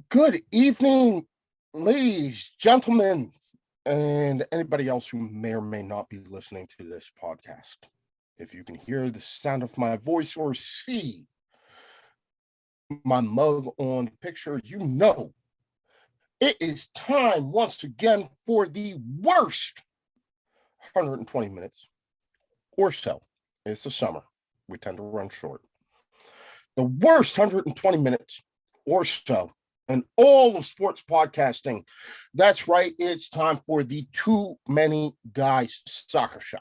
Good evening, ladies, gentlemen, and anybody else who may or may not be listening to this podcast. If you can hear the sound of my voice or see my mug on the picture, you know it is time once again for the worst 120 minutes or so. It's the summer. We tend to run short. The worst 120 minutes or so and all of sports podcasting. That's right. It's time for the Too Many Guys Soccer Show.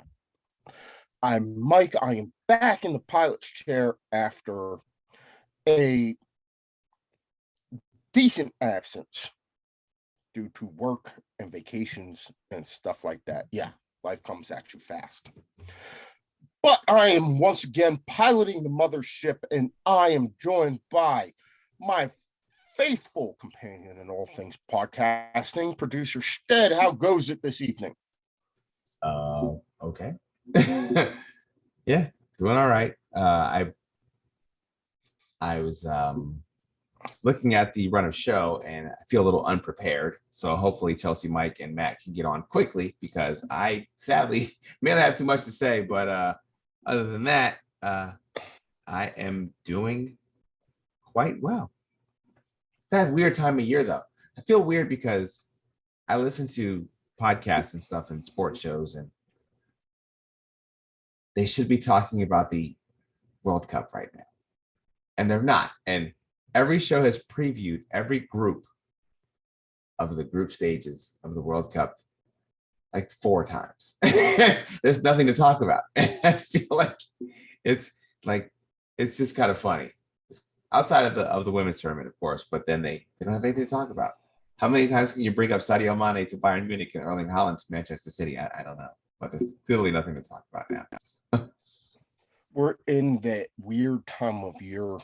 I'm Mike. I am back in the pilot's chair after a decent absence due to work and vacations and stuff like that. Yeah, life comes at you fast. But I am once again piloting the mothership, and I am joined by my faithful companion in all things podcasting, producer Stead. How goes it this evening? Okay. Yeah, doing all right. I was looking at the run of show and I feel a little unprepared. So hopefully Chelsea, Mike, and Matt can get on quickly because I sadly may not have too much to say. But other than that, I am doing quite well. It's that weird time of year though. I feel weird because I listen to podcasts and stuff and sports shows, and they should be talking about the World Cup right now. And they're not. And every show has previewed every group of the group stages of the World Cup like 4 times. There's nothing to talk about. And I feel it's like it's just kind of funny. Outside of the women's tournament, of course, but then they don't have anything to talk about. How many times can you bring up Sadio Mane to Bayern Munich and Erling Haaland to Manchester City? I don't know. But there's clearly nothing to talk about now. We're in that weird time of year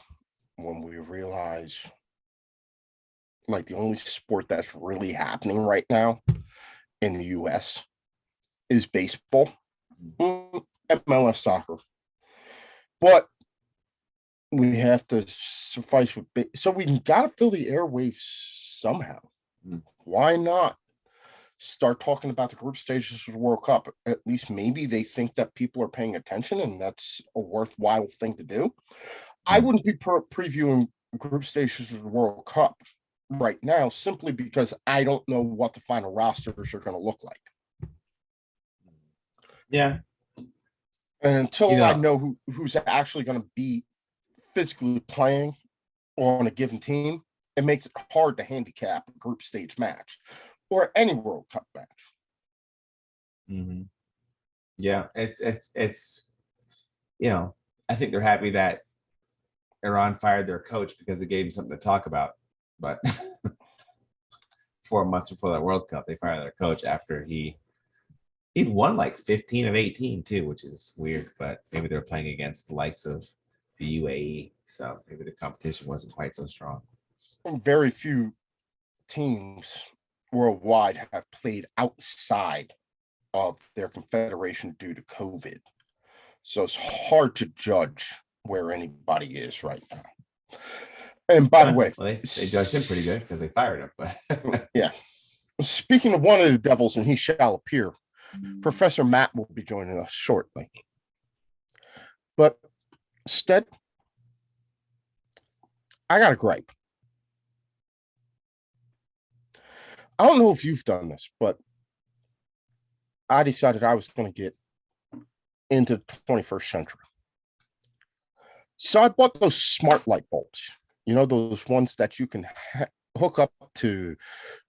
when we realize like the only sport that's really happening right now in the US is baseball, MLS soccer. But we have to suffice with so we got to fill the airwaves somehow. Why not start talking about the group stages of the World Cup? At least maybe they think that people are paying attention and that's a worthwhile thing to do. I wouldn't be previewing group stages of the World Cup right now simply because I don't know what the final rosters are going to look like. Yeah. And until I know who's actually going to be physically playing on a given team, it makes it hard to handicap a group stage match or any World Cup match. Mm-hmm. Yeah, it's I think they're happy that Iran fired their coach because it gave him something to talk about. But 4 months before the World Cup, they fired their coach after he'd won like 15 of 18 too, which is weird. But maybe they're playing against the likes of the UAE, so maybe the competition wasn't quite so strong. And very few teams worldwide have played outside of their confederation due to COVID. So it's hard to judge where anybody is right now. And by the way, well, they judged him pretty good because they fired him. But yeah. Speaking of one of the devils, and he shall appear, Professor Matt will be joining us shortly. But Stead, I got a gripe. I don't know if you've done this, but I decided I was going to get into the 21st century. So I bought those smart light bulbs, those ones that you can hook up to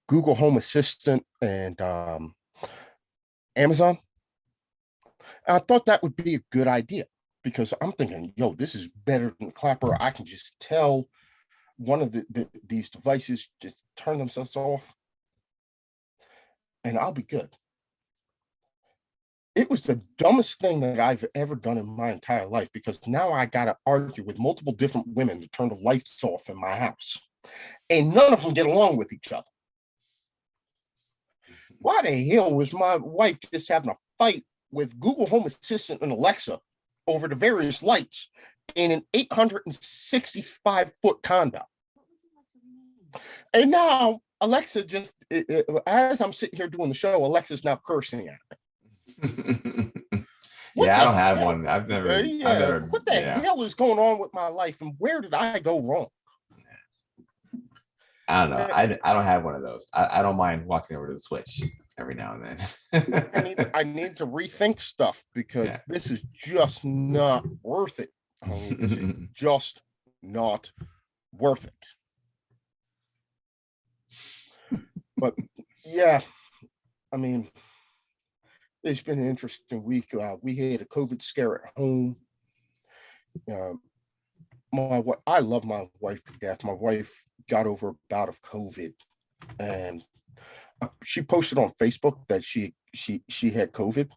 Google Home Assistant and Amazon. And I thought that would be a good idea because I'm thinking, this is better than Clapper. I can just tell one of these devices just turn themselves off and I'll be good. It was the dumbest thing that I've ever done in my entire life because now I got to argue with multiple different women to turn the lights off in my house. And none of them get along with each other. Why the hell was my wife just having a fight with Google Home Assistant and Alexa over the various lights in an 865-foot condo? And now Alexa just, as I'm sitting here doing the show, Alexa's now cursing at me. What Yeah, I the don't have hell? one. I've never, What the yeah. hell is going on with my life, and where did I go wrong? I don't know. Uh, I don't have one of those. I don't mind walking over to the Switch every now and then. I need to rethink stuff Yeah. because this is just not worth it. I mean, this is just not worth it. But yeah, I mean, it's been an interesting week. We had a COVID scare at home. Uh, I love my wife to death. My wife got over a bout of COVID, and she posted on Facebook that she had COVID.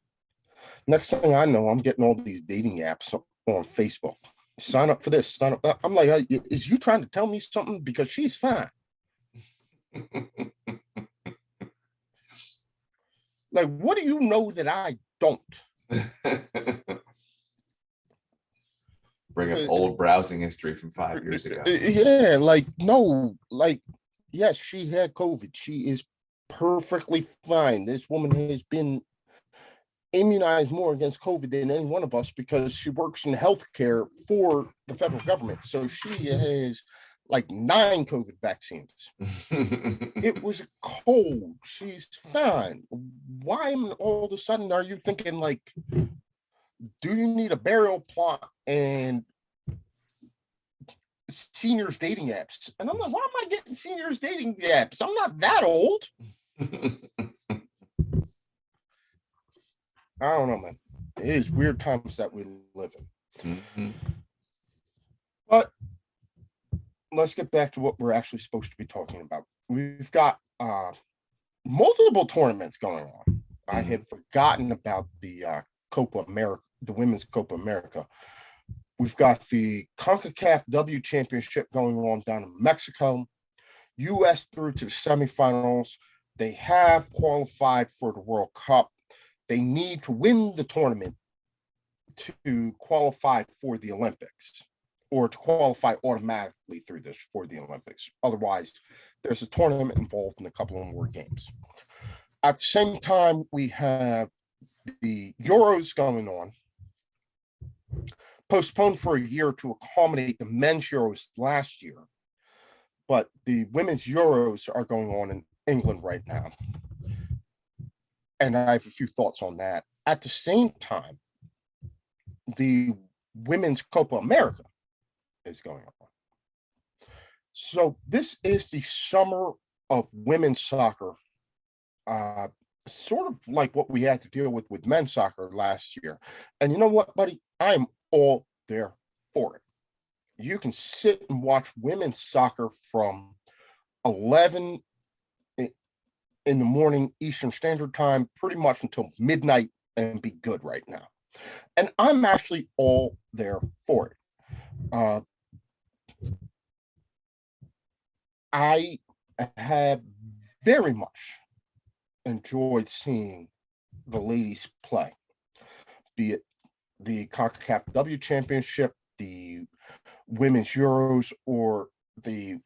Next thing I know, I'm getting all these dating apps on Facebook. Sign up for this. Sign up. I'm like, is you trying to tell me something? Because she's fine. Like, what do you know that I don't? Bring up old browsing history from 5 years ago. Yeah, like, no, like, yes, she had COVID. She is perfectly fine. This woman has been immunized more against COVID than any one of us because she works in healthcare for the federal government. So she has like 9 COVID vaccines. It was a cold. She's fine. Why all of a sudden are you thinking like, do you need a burial plot and seniors dating apps? And I'm like, why am I getting seniors dating apps? I'm not that old. I don't know, man. It is weird times that we live in. Mm-hmm. But let's get back to what we're actually supposed to be talking about. We've got multiple tournaments going on. Mm-hmm. I had forgotten about the Copa America, the Women's Copa America. We've got the CONCACAF W Championship going on down in Mexico. U.S. through to the semifinals. They have qualified for the World Cup. They need to win the tournament to qualify for the Olympics, or to qualify automatically through this for the Olympics. Otherwise, there's a tournament involved in a couple of more games. At the same time, we have the Euros going on, postponed for a year to accommodate the men's Euros last year. But the women's Euros are going on in England right now. And I have a few thoughts on that. At the same time, the Women's Copa America is going on. So this is the summer of women's soccer, sort of like what we had to deal with men's soccer last year. And you know what, buddy? I'm all there for it. You can sit and watch women's soccer from 11 in the morning Eastern Standard Time, pretty much until midnight, and be good right now. And I'm actually all there for it. I have very much enjoyed seeing the ladies play, be it the CONCACAF W Championship, the Women's Euros, or the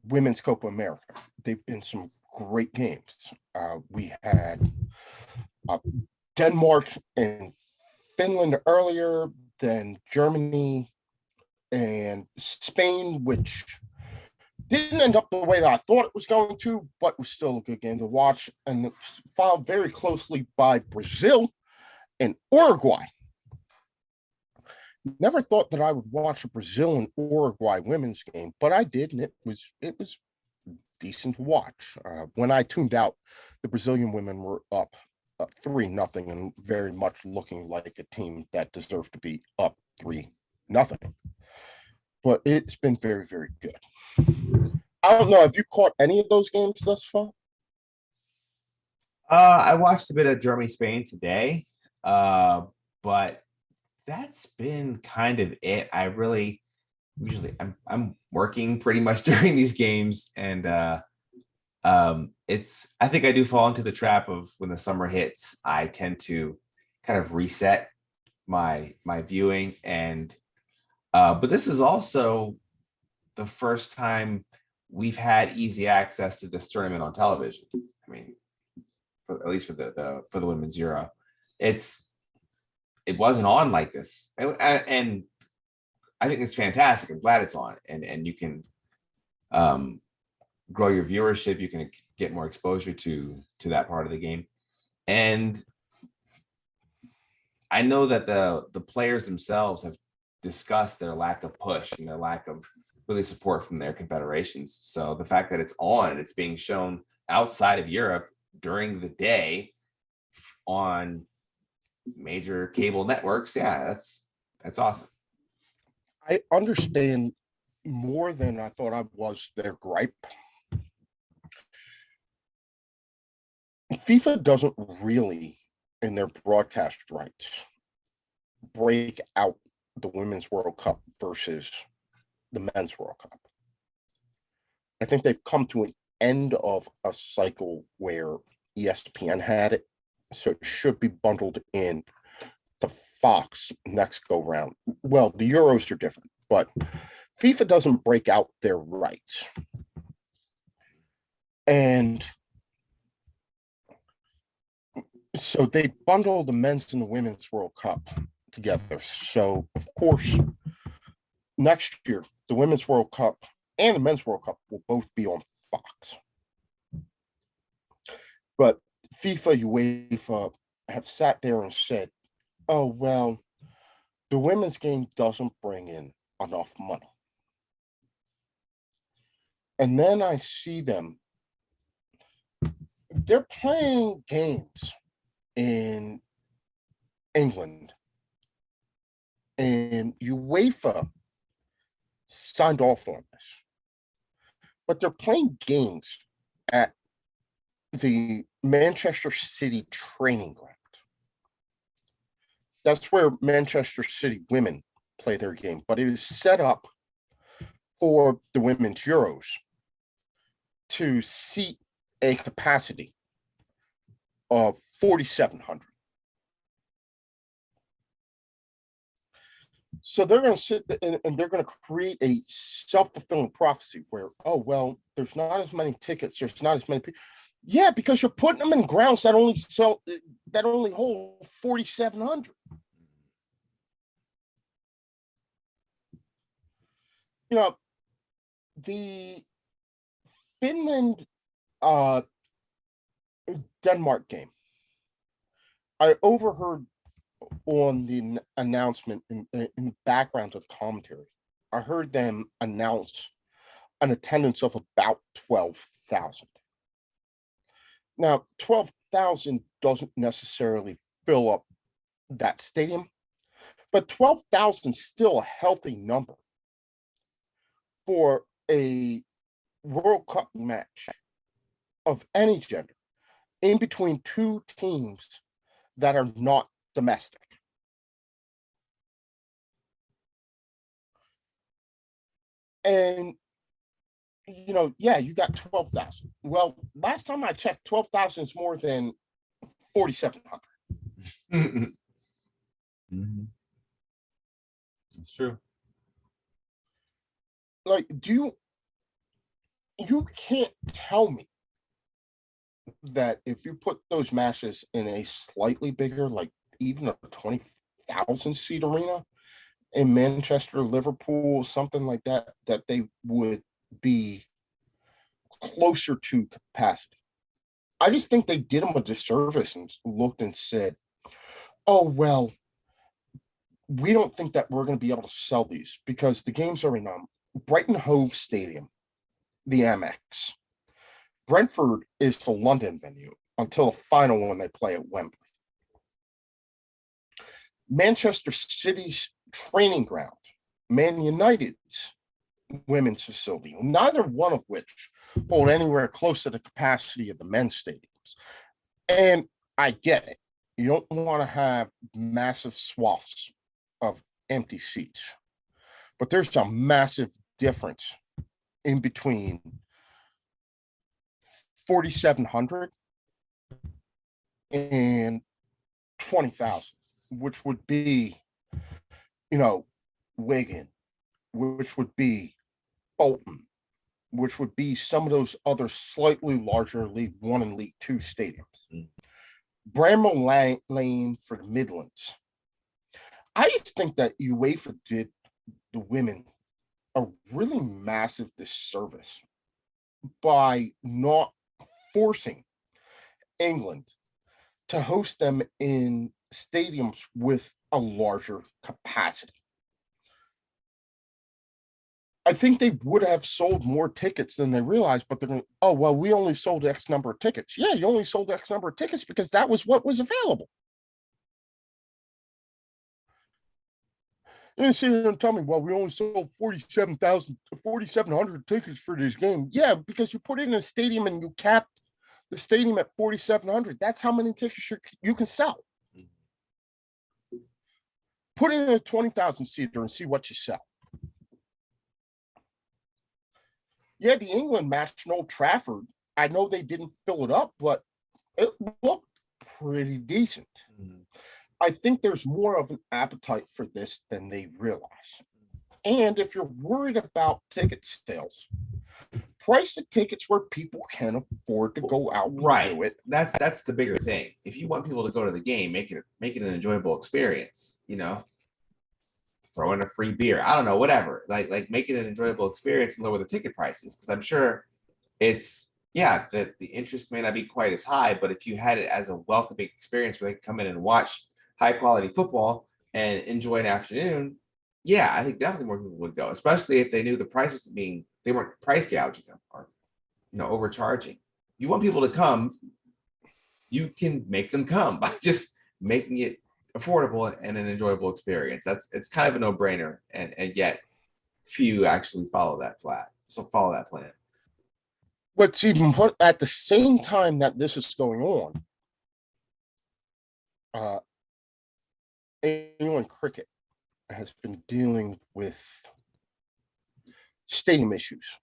Women's Copa America. They've been some great games. We had Denmark and Finland earlier, then Germany and Spain, which didn't end up the way that I thought it was going to, but was still a good game to watch. And followed very closely by Brazil and Uruguay. Never thought that I would watch a Brazil and Uruguay women's game, but I did, and it was decent to watch. When I tuned out, the Brazilian women were up 3-0, and very much looking like a team that deserved to be up 3-0. But it's been very, very good. I don't know. Have you caught any of those games thus far? I watched a bit of Germany Spain today, but that's been kind of it. I really usually I'm working pretty much during these games, and it's I think I do fall into the trap of when the summer hits, I tend to kind of reset my viewing, and but this is also the first time we've had easy access to this tournament on television. I mean, at least for the women's Euro, it wasn't on like this, and I think it's fantastic. I'm glad it's on, and you can grow your viewership. You can get more exposure to that part of the game, and I know that the players themselves have discussed their lack of push and their lack of really support from their confederations. So the fact that it's on, it's being shown outside of Europe during the day on major cable networks. Yeah, that's awesome. I understand more than I thought I was their gripe. FIFA doesn't really, in their broadcast rights, break out the Women's World Cup versus the Men's World Cup. I think they've come to an end of a cycle where ESPN had it, so it should be bundled in the Fox next go round. Well, the Euros are different, but FIFA doesn't break out their rights. And so they bundle the men's and the women's World Cup together. So, of course, next year, the Women's World Cup and the Men's World Cup will both be on Fox. But FIFA, UEFA have sat there and said, oh, well, the women's game doesn't bring in enough money. And then I see them, they're playing games in England, and UEFA signed off on this, but they're playing games at the Manchester City training ground. That's where Manchester City women play their game, but it is set up for the women's Euros to seat a capacity of 4,700. So they're going to sit and they're going to create a self-fulfilling prophecy where, oh, well, there's not as many tickets, there's not as many people. Yeah, because you're putting them in grounds that only hold 4,700. You know, the Finland Denmark game, I overheard on the announcement in the background of commentary, I heard them announce an attendance of about 12,000. Now, 12,000 doesn't necessarily fill up that stadium, but 12,000 is still a healthy number for a World Cup match of any gender in between two teams that are not domestic. And yeah, you got 12,000. Well, last time I checked, 12,000 is more than 4,700. Mm-hmm. That's true. Like, you can't tell me that if you put those matches in a slightly bigger, like even a 20,000 seat arena in Manchester, Liverpool, something like that, that they would be closer to capacity. I just think they did them a disservice and looked and said, oh, well, we don't think that we're going to be able to sell these because the games are in Brighton Hove Stadium, the Amex. Brentford is the London venue until the final one they play at Wembley. Manchester City's training ground, Man United's women's facility, neither one of which hold anywhere close to the capacity of the men's stadiums. And I get it. You don't want to have massive swaths of empty seats, but there's a massive difference in between 4,700 and 20,000, which would be, Wigan, which would be Bolton, which would be some of those other slightly larger League One and League Two stadiums. Mm. Bramall Lane for the Midlands. I just think that UEFA did the women a really massive disservice by not forcing England to host them in stadiums with a larger capacity. I think they would have sold more tickets than they realized, but they're going, oh, well, we only sold X number of tickets. Yeah, you only sold X number of tickets because that was what was available. You sit here and tell me, well, we only sold 4,700 tickets for this game. Yeah, because you put it in a stadium and you capped the stadium at 4,700. That's how many tickets you can sell. Put it in a 20,000 seater and see what you sell. Yeah, the England match in Old Trafford, I know they didn't fill it up, but it looked pretty decent. Mm-hmm. I think there's more of an appetite for this than they realize. And if you're worried about ticket sales, price the tickets where people can afford to go out and do it. That's the bigger thing. If you want people to go to the game, make it an enjoyable experience, throw in a free beer. I don't know, whatever. Like make it an enjoyable experience and lower the ticket prices. Because I'm sure it's that the interest may not be quite as high, but if you had it as a welcoming experience where they can come in and watch high quality football and enjoy an afternoon, I think definitely more people would go, especially if they knew the price was they weren't price gouging them or overcharging. You want people to come, you can make them come by just making it affordable and an enjoyable experience. It's kind of a no-brainer, and yet few actually follow that plan. What's even fun, at the same time that this is going on, England cricket has been dealing with stadium issues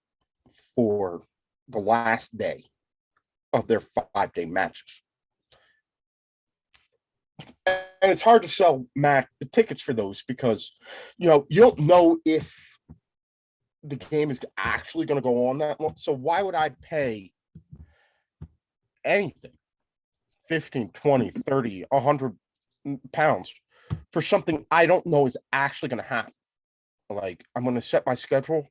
for the last day of their 5-day matches. And it's hard to sell tickets for those because, you don't know if the game is actually going to go on that long. So why would I pay anything, 15, 20, 30, 100 pounds for something I don't know is actually going to happen? Like, I'm going to set my schedule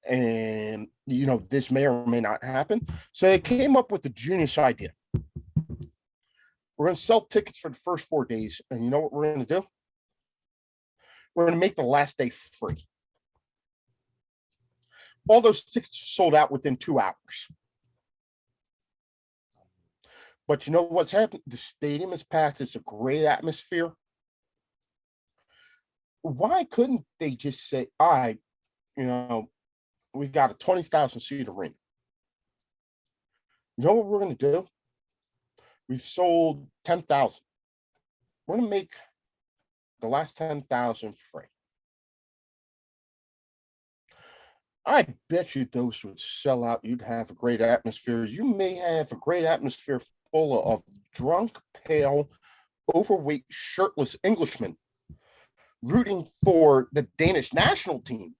and, this may or may not happen. So they came up with the genius idea. We're going to sell tickets for the first 4 days. And you know what we're going to do? We're going to make the last day free. All those tickets sold out within 2 hours. But you know what's happened? The stadium is packed. It's a great atmosphere. Why couldn't they just say, all right, we got a 20,000 seat arena. You know what we're going to do? We've sold 10,000. We're going to make the last 10,000 free. I bet you those would sell out. You'd have a great atmosphere. You may have a great atmosphere full of drunk, pale, overweight, shirtless Englishmen rooting for the Danish national team.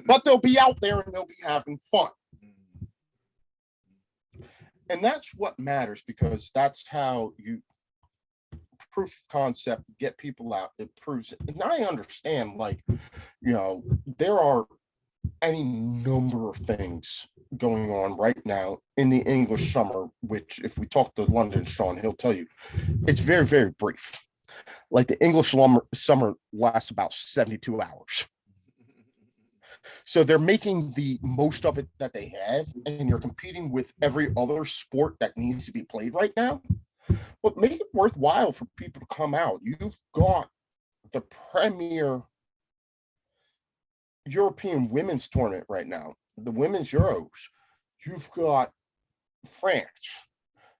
But they'll be out there and they'll be having fun. And that's what matters, because that's how you proof of concept, get people out. It proves it. And I understand, there are any number of things going on right now in the English summer, which if we talk to London Sean, he'll tell you it's very, very brief. Like the English summer lasts about 72 hours. So they're making the most of it that they have, and you're competing with every other sport that needs to be played right now. But make it worthwhile for people to come out. You've got the premier European women's tournament right now, the women's Euros. You've got France,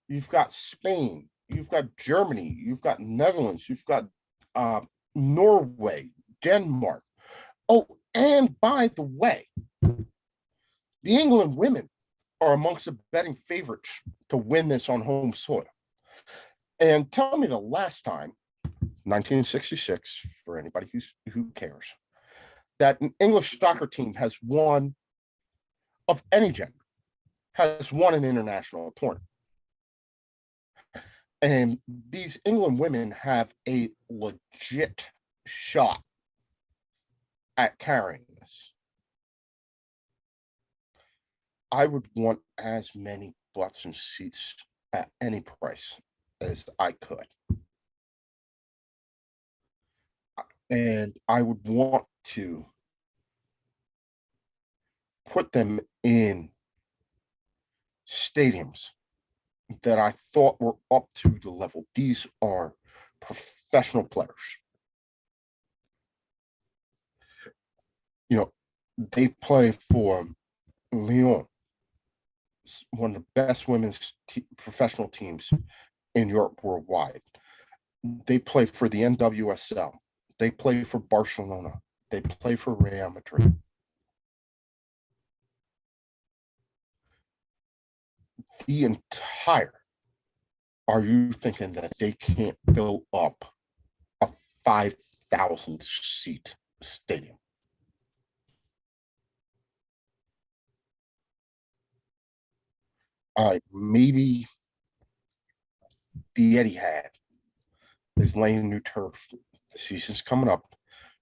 you've got Spain, you've got Germany, you've got Netherlands, you've got Norway, Denmark. Oh, and by the way, the England women are amongst the betting favorites to win this on home soil. And tell me the last time, 1966, for anybody who cares, that an English soccer team has won of any gender has won an international tournament. And these England women have a legit shot at carrying this. I would want as many butts and seats at any price as I could. And I would want to put them in stadiums that I thought were up to the level. These are professional players. You know, they play for Lyon, one of the best women's professional teams in Europe worldwide. They play for the NWSL. They play for Barcelona. They play for Real Madrid. The entire, are you thinking that they can't fill up a 5,000 seat stadium? Maybe the Etihad is laying new turf. The season's coming up.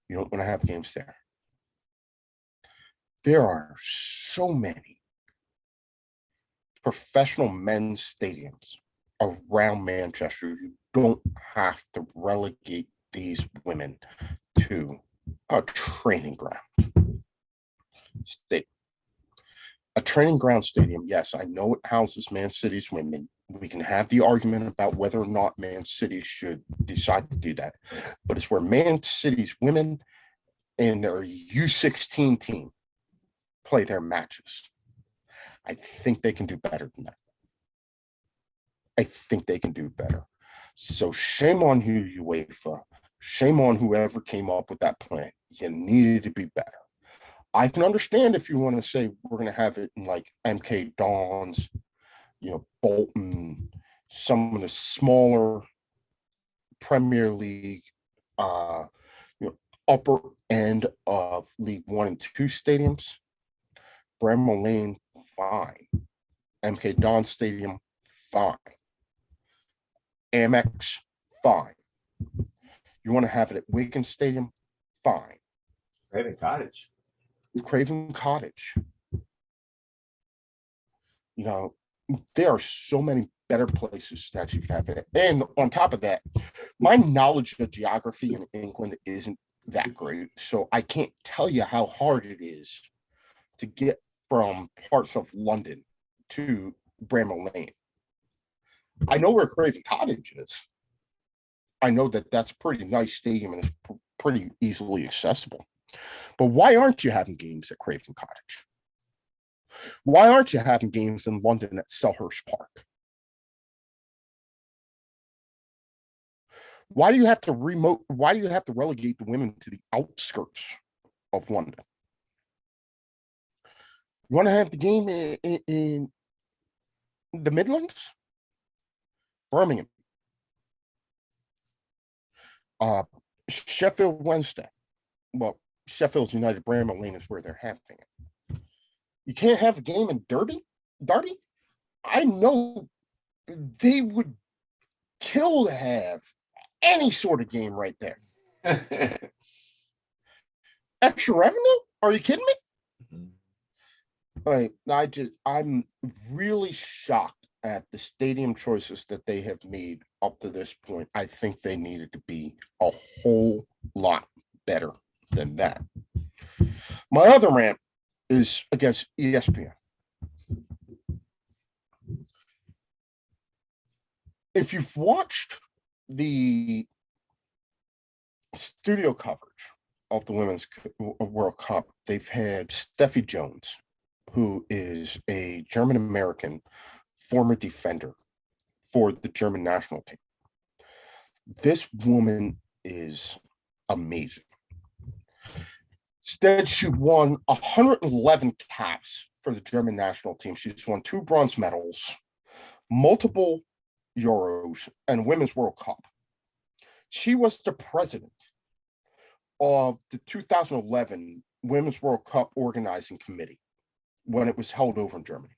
You don't want to have games there. There are so many professional men's stadiums around Manchester. You don't have to relegate these women to a training ground stadium. A training ground stadium, yes, I know it houses Man City's women. We can have the argument about whether or not Man City should decide to do that, but it's where Man City's women and their U16 team play their matches. I think they can do better than that. I think they can do better. So shame on you, UEFA. Shame on whoever came up with that plan. You needed to be better. I can understand if you want to say we're going to have it in like MK Dons, Bolton, some of the smaller Premier League, upper end of League 1 and 2 stadiums. Bramall Lane, fine. MK Dons Stadium, fine. Amex, fine. You want to have it at Wigan Stadium, fine. Craven Cottage. Craven Cottage. There are so many better places that you can have it. And on top of that, my knowledge of geography in England isn't that great. So I can't tell you how hard it is to get from parts of London to Bramall Lane. I know where Craven Cottage is. I know that that's a pretty nice stadium and it's pretty easily accessible. But why aren't you having games at Craven Cottage? Why aren't you having games in London at Selhurst Park? Why do you have to relegate the women to the outskirts of London? You want to have the game in the Midlands? Birmingham. Sheffield Wednesday. Well, Sheffield United Bramall Lane is where they're having it. You can't have a game in Derby? I know they would kill to have any sort of game right there. Extra revenue? Are you kidding me? I'm really shocked at the stadium choices that they have made up to this point. I think they needed to be a whole lot better than that. My other rant is against ESPN. If you've watched the studio coverage of the Women's World Cup, they've had Steffi Jones, who is a German-American former defender for the German national team. This woman is amazing. Instead, she won 111 caps for the German national team. She's won 2 bronze medals, multiple Euros, and Women's World Cup. She was the president of the 2011 Women's World Cup organizing committee, when it was held over in Germany.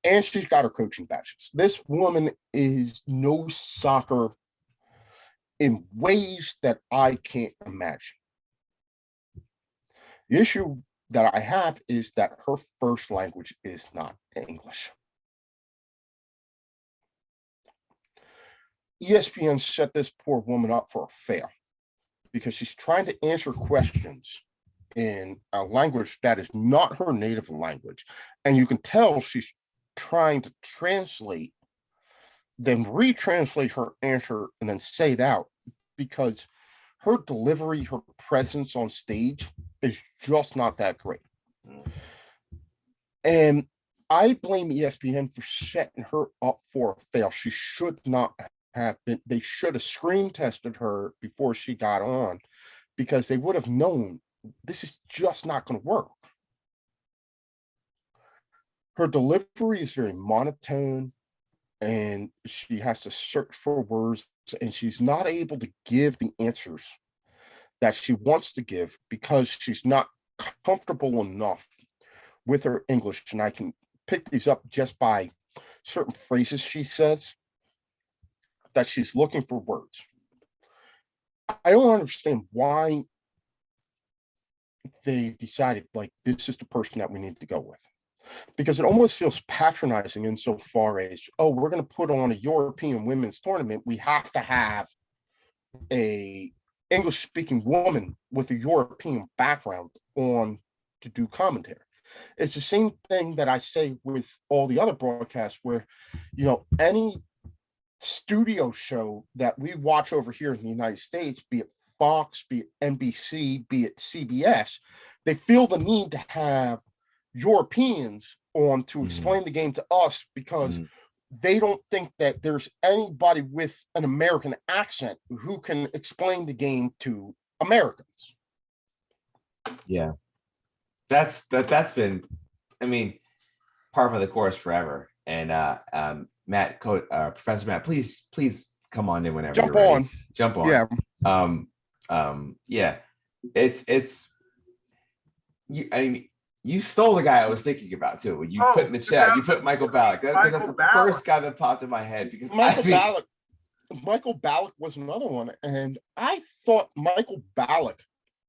And she's got her coaching badges. This woman knows soccer in ways that I can't imagine. The issue that I have is that her first language is not English. ESPN set this poor woman up for a fail because she's trying to answer questions in a language that is not her native language. And you can tell she's trying to translate, then retranslate her answer and then say it out, because her delivery, her presence on stage is just not that great. And I blame ESPN for setting her up for a fail. She should not have been. They should have screen tested her before she got on, because they would have known this is just not going to work. Her delivery is very monotone, and she has to search for words, and she's not able to give the answers that she wants to give because she's not comfortable enough with her English. And I can pick these up just by certain phrases she says, that she's looking for words. I don't understand why they decided like this is the person that we need to go with, because it almost feels patronizing insofar as, oh, we're going to put on a European women's tournament, we have to have a English speaking woman with a European background on to do commentary. It's the same thing that I say with all the other broadcasts where, any studio show that we watch over here in the United States, be it Fox, be it NBC, be it CBS, they feel the need to have Europeans on to explain the game to us because they don't think that there's anybody with an American accent who can explain the game to Americans. Yeah. That's been, part of the course forever. And Matt, Professor Matt, please come on in whenever Jump you're ready. on. Jump on. Yeah. It's you. You stole the guy I was thinking about too. When you put in the chat, you put Michael Ballack. That's the first guy that popped in my head because Michael Ballack was another one, and I thought Michael Ballack,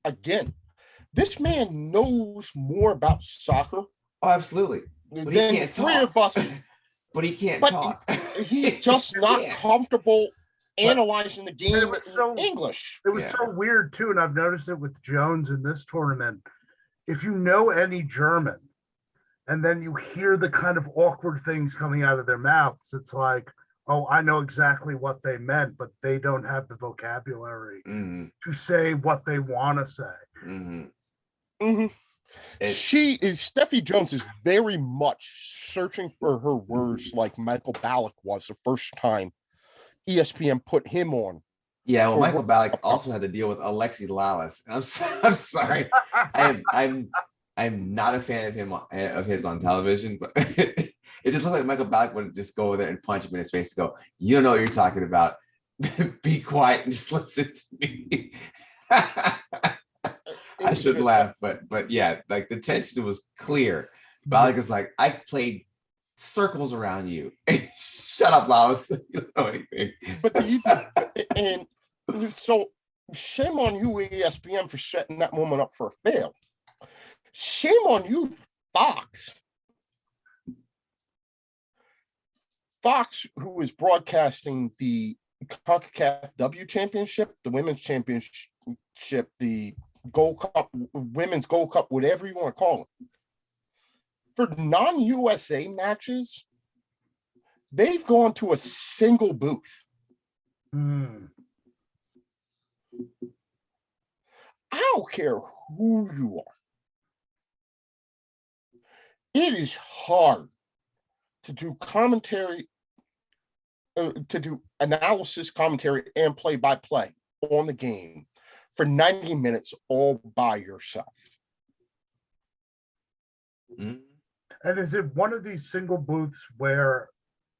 again, this man knows more about soccer. Oh, absolutely. But than three of us. But he can't talk. He's just not comfortable analyzing the game in English. It was so weird too, and I've noticed it with Jones in this tournament. If you know any German, and then you hear the kind of awkward things coming out of their mouths, it's like, oh, I know exactly what they meant, but they don't have the vocabulary to say what they want to say. Steffi Jones is very much searching for her words like Michael Ballack was the first time ESPN put him on. Yeah, well, Michael Ballack also had to deal with Alexi Lalas. I'm sorry, I'm not a fan of his on television, but it just looked like Michael Ballack would just go over there and punch him in his face and go, "You don't know what you're talking about. Be quiet and just listen to me." I should laugh, but yeah, like the tension was clear. Ballack is like, "I played circles around you." Shut up, Laos. You don't know anything. And so shame on you, ESPN, for setting that woman up for a fail. Shame on you, Fox. Fox, who is broadcasting the CONCACAF W Championship, the Women's Championship, the Gold Cup, Women's Gold Cup, whatever you want to call it. For non-USA matches, they've gone to a single booth. I don't care who you are. It is hard to do commentary, to do analysis, commentary, and play-by-play on the game for 90 minutes all by yourself. And is it one of these single booths where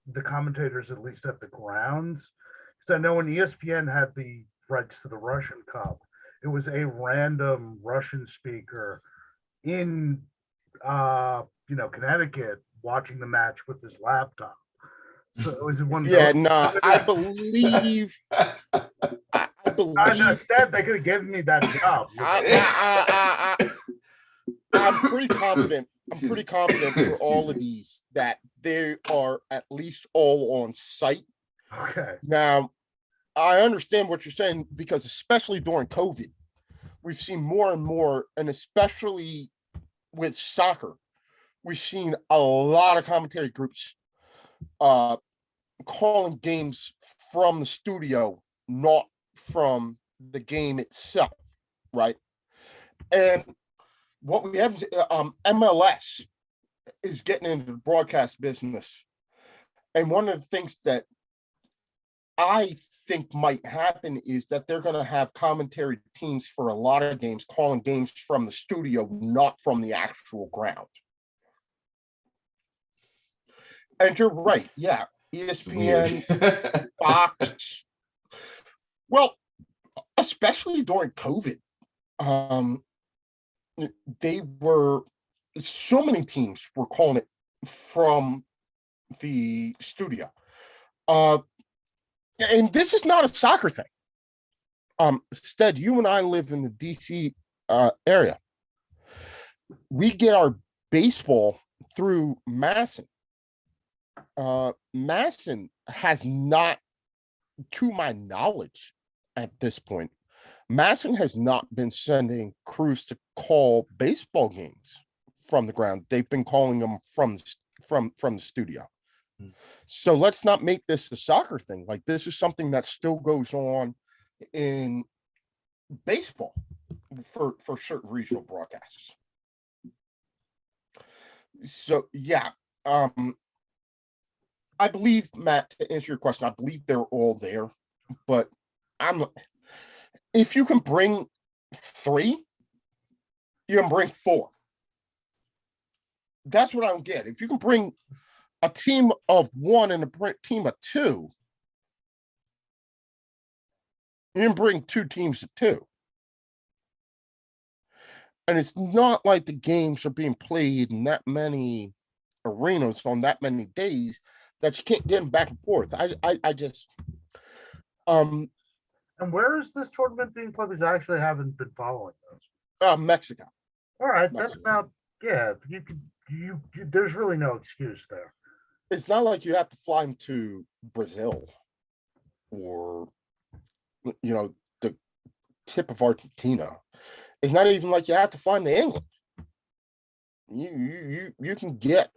the commentators at least have the grounds? Because I know when ESPN had the rights to the Russian Cup, it was a random Russian speaker in Connecticut watching the match with his laptop. So it was one of Yeah, those. no, I believe. I I believe. instead they could have given me that job. I'm pretty confident. I'm Excuse pretty me. confident for Excuse all of me. these that they are at least all on site. Okay. Now, I understand what you're saying because especially during COVID, we've seen more and more, and especially with soccer, we've seen a lot of commentary groups calling games from the studio, not from the game itself, right? And what we have, MLS is getting into the broadcast business. And one of the things that I think might happen is that they're going to have commentary teams for a lot of games calling games from the studio, not from the actual ground. And you're right. Yeah. It's weird. ESPN, Fox. Well, especially during COVID, they were so many teams were calling it from the studio. And this is not a soccer thing. Stead, you and I live in the DC area. We get our baseball through Masson. Masson has not, to my knowledge at this point, Masson has not been sending crews to call baseball games from the ground. They've been calling them from the studio. So let's not make this a soccer thing. Like, this is something that still goes on in baseball for certain regional broadcasts. So yeah, I believe, Matt, to answer your question, I believe they're all there, but if you can bring 3, you can bring 4. That's what I don't get. If you can bring a team of 1 and a team of 2, you can bring 2 teams of 2. And it's not like the games are being played in that many arenas on that many days that you can't get them back and forth. I just And where is this tournament being played? Because I actually haven't been following this. Mexico. All right, Mexico. that's not. Yeah, you there's really no excuse there. It's not like you have to fly them to Brazil or the tip of Argentina. It's not even like you have to fly them to England. You can get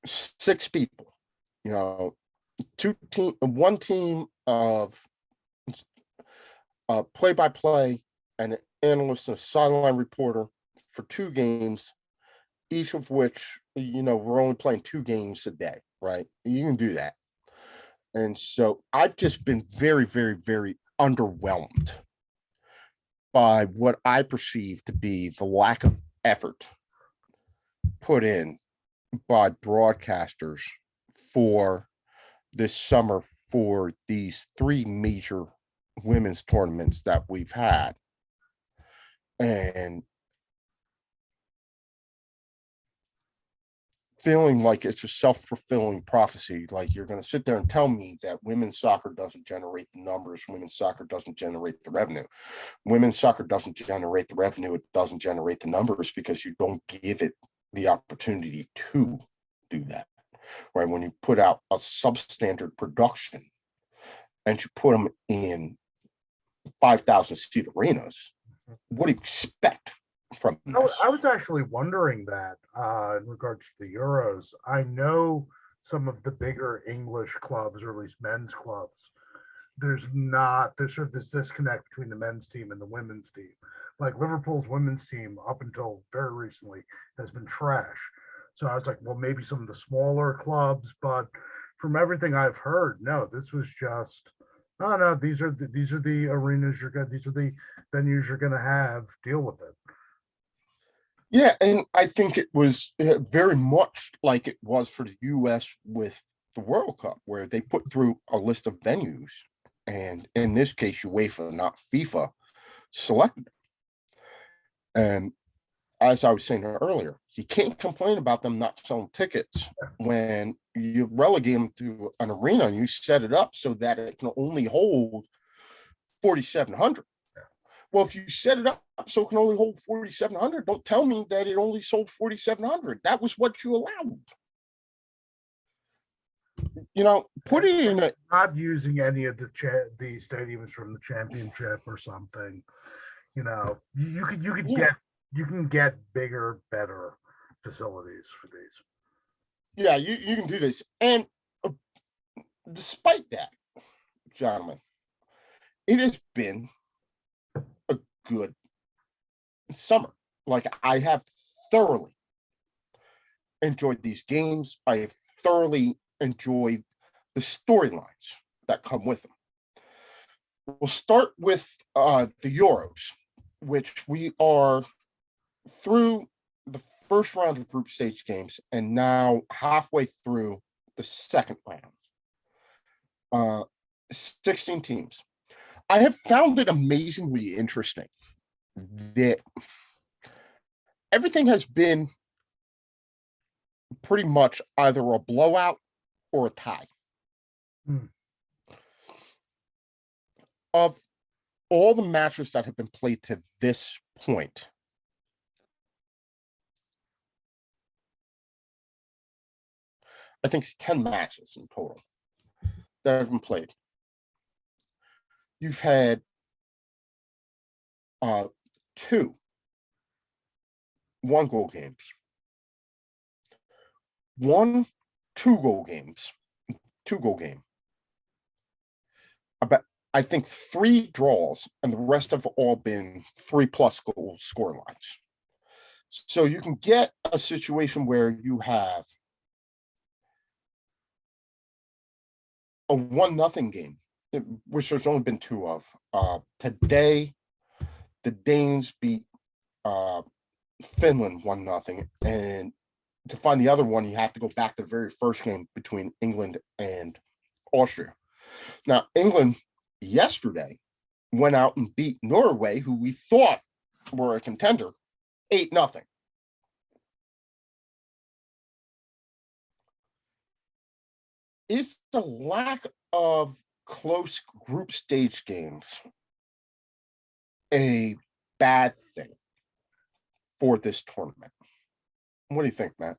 6 people, one team of play-by-play and an analyst and a sideline reporter for 2 games, each of which, we're only playing 2 games a day, right? You can do that. And so I've just been very, very, very underwhelmed by what I perceive to be the lack of effort put in by broadcasters for this summer for these 3 major women's tournaments that we've had. And feeling like it's a self-fulfilling prophecy. Like, you're going to sit there and tell me that women's soccer doesn't generate the numbers. Women's soccer doesn't generate the revenue. Women's soccer doesn't generate the revenue. It doesn't generate the numbers because you don't give it the opportunity to do that. Right? When you put out a substandard production and you put them in 5,000 seat arenas, what do you expect from this? I was actually wondering that in regards to the Euros. I know some of the bigger English clubs, or at least men's clubs, there's sort of this disconnect between the men's team and the women's team. Like Liverpool's women's team, up until very recently, has been trash. So I was like, well, maybe some of the smaller clubs, but from everything I've heard, no, this was just, oh no, these are the arenas these are the venues you're gonna have, deal with it. Yeah, and I think it was very much like it was for the U.S. with the World Cup, where they put through a list of venues, and in this case, UEFA, not FIFA, selected. And as I was saying earlier, you can't complain about them not selling tickets when you relegate them to an arena and you set it up so that it can only hold 4,700. Well, if you set it up so it can only hold 4,700, don't tell me that it only sold 4,700. That was what you allowed. Put it in a. Not using any of the stadiums from the championship or something. You can get bigger, better facilities for these. Yeah, you can do this. And despite that, gentlemen, it has been a good summer. Like, I have thoroughly enjoyed these games. I have thoroughly enjoyed the storylines that come with them. We'll start with the Euros, which we are through the first round of group stage games and now halfway through the second round. 16 teams. I have found it amazingly interesting that everything has been pretty much either a blowout or a tie. Of all the matches that have been played to this point, I think it's 10 matches in total that have been played. You've had 2 1-goal games, 1 2-goal games, 2-goal game. I think 3 draws, and the rest have all been 3+ goal score lines. So you can get a situation where you have a 1-0 game, which there's only been 2 of. Today, the Danes beat Finland 1-0, and to find the other one, you have to go back to the very first game between England and Austria. Now, England yesterday went out and beat Norway, who we thought were a contender, 8-0. Is the lack of close group stage games a bad thing for this tournament? What do you think, Matt?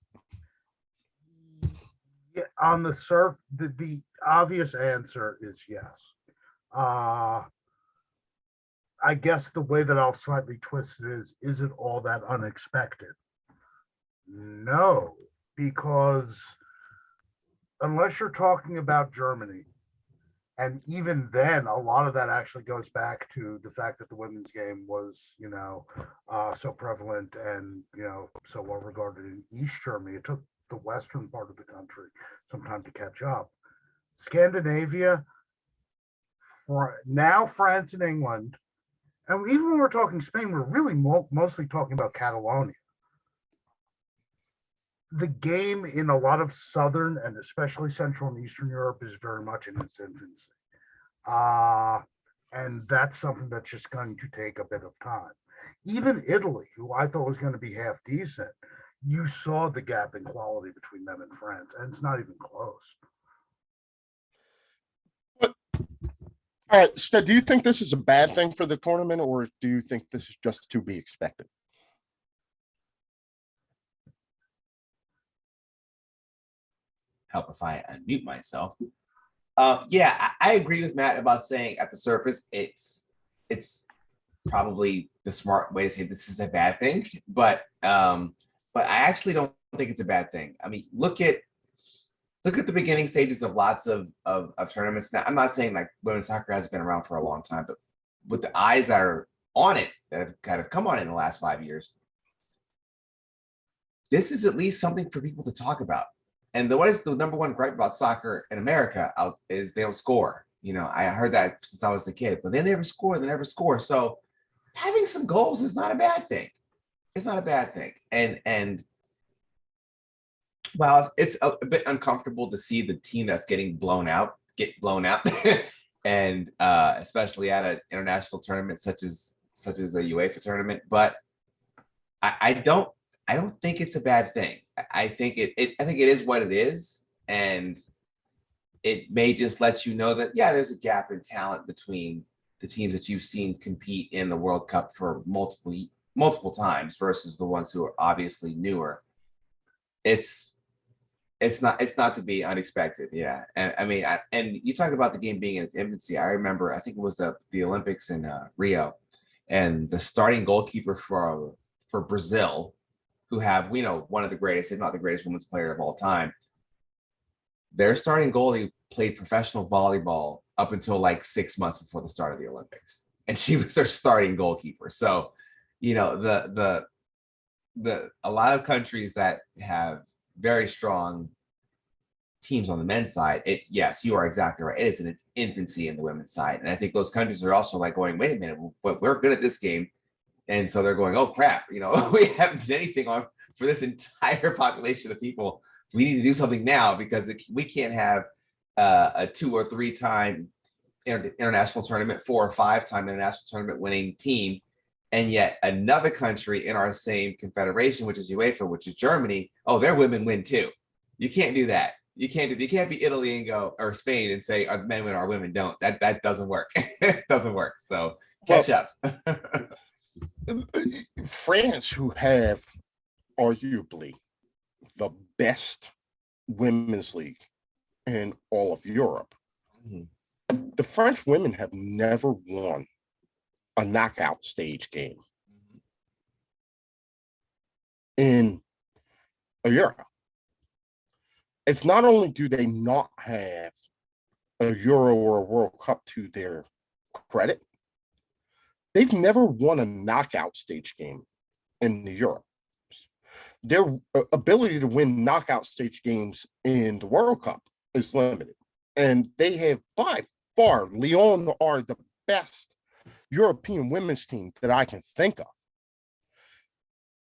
Yeah, on the the obvious answer is yes. I guess the way that I'll slightly twist it is it all that unexpected? No, because unless you're talking about Germany, and even then, a lot of that actually goes back to the fact that the women's game was, so prevalent and, so well regarded in East Germany. It took the western part of the country some time to catch up. Scandinavia, now France and England, and even when we're talking Spain, we're really mostly talking about Catalonia. The game in a lot of Southern and especially Central and Eastern Europe is very much in its infancy. And that's something that's just going to take a bit of time. Even Italy, who I thought was going to be half decent, you saw the gap in quality between them and France, and it's not even close. But, all right, so do you think this is a bad thing for the tournament, or do you think this is just to be expected? Help if I unmute myself. Yeah, I agree with Matt about saying at the surface, it's probably the smart way to say this is a bad thing, but I actually don't think it's a bad thing. I mean, look at the beginning stages of lots of tournaments. Now, I'm not saying like women's soccer has been around for a long time, but with the eyes that are on it, that have kind of come on it in the last 5 years, this is at least something for people to talk about. And what is the number one gripe about soccer in America is they don't score. I heard that since I was a kid, but they never score. So having some goals is not a bad thing. It's not a bad thing. And while it's a bit uncomfortable to see the team that's get blown out, and especially at an international tournament such as a UEFA tournament, but I don't think it's a bad thing. I think I think it is what it is, and it may just let you know that yeah, there's a gap in talent between the teams that you've seen compete in the World Cup for multiple times versus the ones who are obviously newer. It's it's not to be unexpected, yeah. And I mean, and you talk about the game being in its infancy. I remember, I think it was the Olympics in Rio, and the starting goalkeeper for Brazil, who have one of the greatest, if not the greatest, women's player of all time. Their starting goalie played professional volleyball up until like 6 months before the start of the Olympics, and she was their starting goalkeeper. So, the a lot of countries that have very strong teams on the men's side, yes, you are exactly right. It is in its infancy in the women's side. And I think those countries are also like going, wait a minute, but we're good at this game. And so they're going, oh crap, we haven't done anything on for this entire population of people. We need to do something now because we can't have a 2 or 3 time international tournament, 4 or 5 time international tournament winning team. And yet another country in our same confederation, which is UEFA, which is Germany, oh, their women win too. You can't do that. You can't be Italy and go, or Spain and say our men win, our women don't. That doesn't work. It doesn't work. So catch up. France, who have arguably the best women's league in all of Europe, the French women have never won a knockout stage game in a Euro. It's not only do they not have a Euro or a World Cup to their credit, they've never won a knockout stage game in the Euro. Their ability to win knockout stage games in the World Cup is limited. And they have by far, Lyon are the best European women's team that I can think of.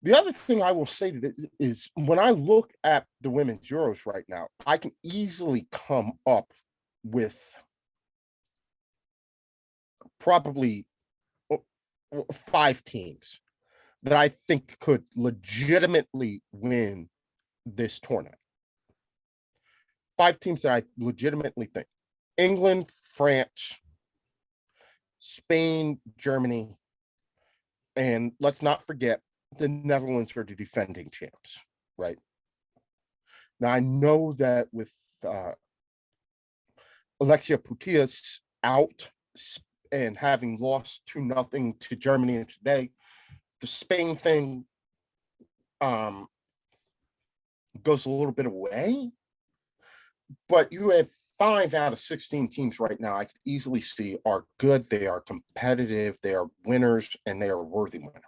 The other thing I will say to this is when I look at the women's Euros right now, I can easily come up with probably 5 teams that I think could legitimately win this tournament. 5 teams that I legitimately think: England, France, Spain, Germany, and let's not forget the Netherlands are the defending champs, right? Now, I know that with Alexia Putellas out and having lost 2-0 to Germany today, the Spain thing goes a little bit away. But you have 5 out of 16 teams right now I could easily see are good, they are competitive, they are winners, and they are worthy winners.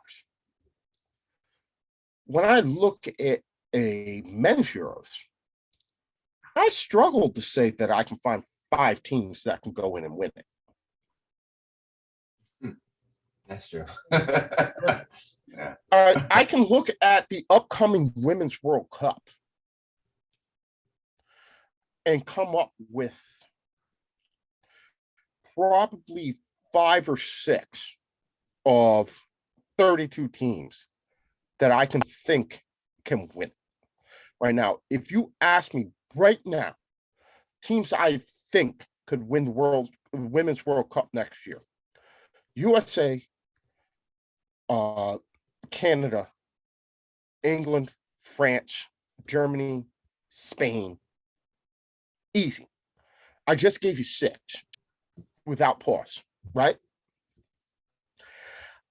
When I look at a men's Euros, I struggle to say that I can find 5 teams that can go in and win it. That's true. Yeah. I can look at the upcoming Women's World Cup and come up with probably 5 or 6 of 32 teams that I can think can win right now. If you ask me right now, teams I think could win the Women's World Cup next year: USA, Canada, England, France, Germany, Spain. Easy. I just gave you 6 without pause, right?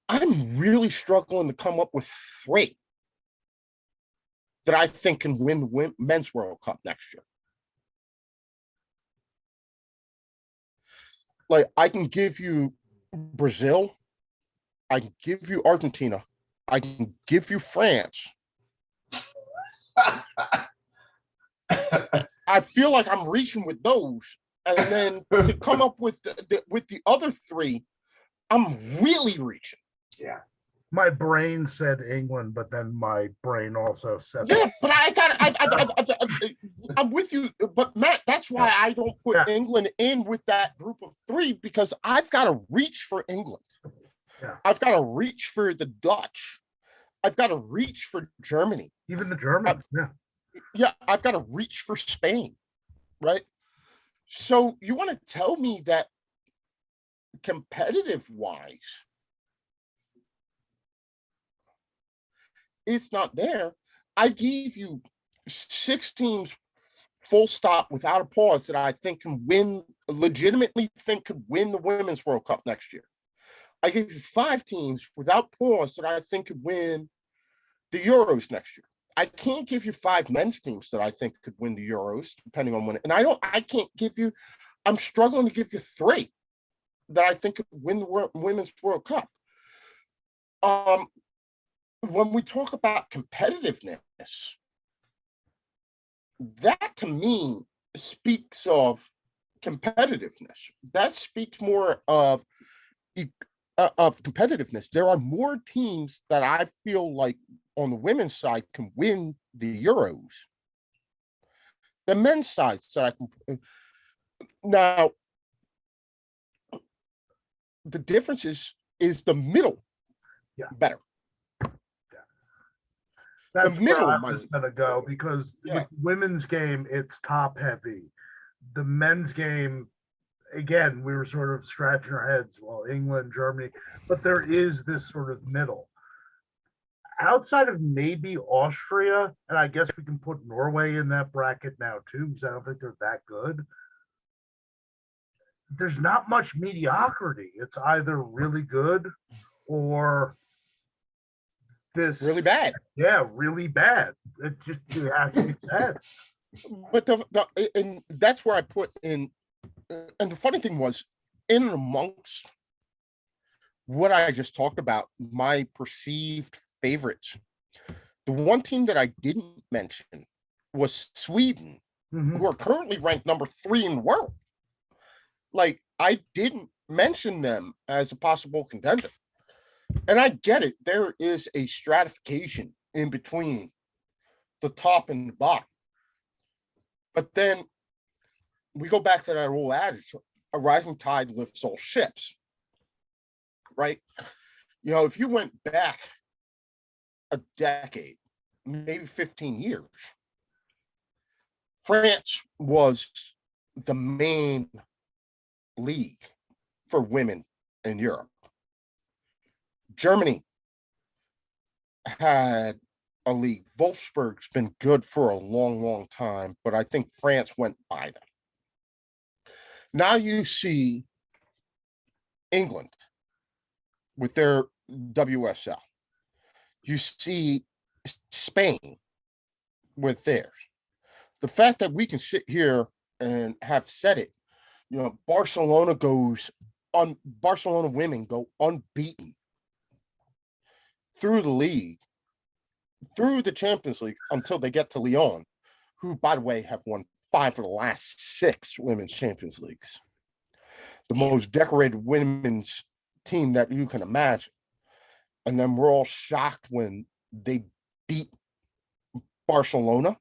I'm really struggling to come up with 3 that I think can win Men's World Cup next year. Like, I can give you Brazil, I can give you Argentina, I can give you France. I feel like I'm reaching with those, and then to come up with the other 3, I'm really reaching. Yeah. My brain said England, but then my brain also said yeah. But I'm with you. But Matt, that's why I don't put England in with that group of 3, because I've got to reach for England. Yeah. I've got to reach for the Dutch. I've got to reach for Germany. Even the Germans, yeah. Yeah, I've got to reach for Spain, right? So you want to tell me that competitive wise, it's not there. I gave you 6 teams full stop without a pause that I think can win, legitimately think could win the Women's World Cup next year. I gave you 5 teams without pause that I think could win the Euros next year. I can't give you 5 men's teams that I think could win the Euros, depending on when. And I can't give you, I'm struggling to give you 3 that I think could win the Women's World Cup. When we talk about competitiveness, that to me speaks of competitiveness. That speaks more of competitiveness. There are more teams that I feel like on the women's side can win the Euros. The men's side that I can. Now, the difference is the middle better. That's the middle where I was going to go, because with the women's game, it's top heavy. The men's game, again, we were sort of scratching our heads, well, England, Germany, but there is this sort of middle. Outside of maybe Austria, and I guess we can put Norway in that bracket now too, because I don't think they're that good. There's not much mediocrity. It's either really good or this really bad. Yeah, really bad. It just has to be said. But and that's where I put in. And the funny thing was, in and amongst what I just talked about, my perceived favorites, the one team that I didn't mention was Sweden, who are currently ranked number 3 in the world. Like, I didn't mention them as a possible contender. And I get it. There is a stratification in between the top and the bottom. But then we go back to that old adage, a rising tide lifts all ships, right? You know, if you went back a decade, maybe 15 years, France was the main league for women in Europe. Germany had a league. Wolfsburg's been good for a long, long time, but I think France went by them. Now you see England with their WSL. You see Spain with theirs. The fact that we can sit here and have said it, you know, Barcelona women go unbeaten through the league, through the Champions League until they get to Lyon, who, by the way, have won 5 of the last 6 women's Champions Leagues. The most decorated women's team that you can imagine. And then we're all shocked when they beat Barcelona.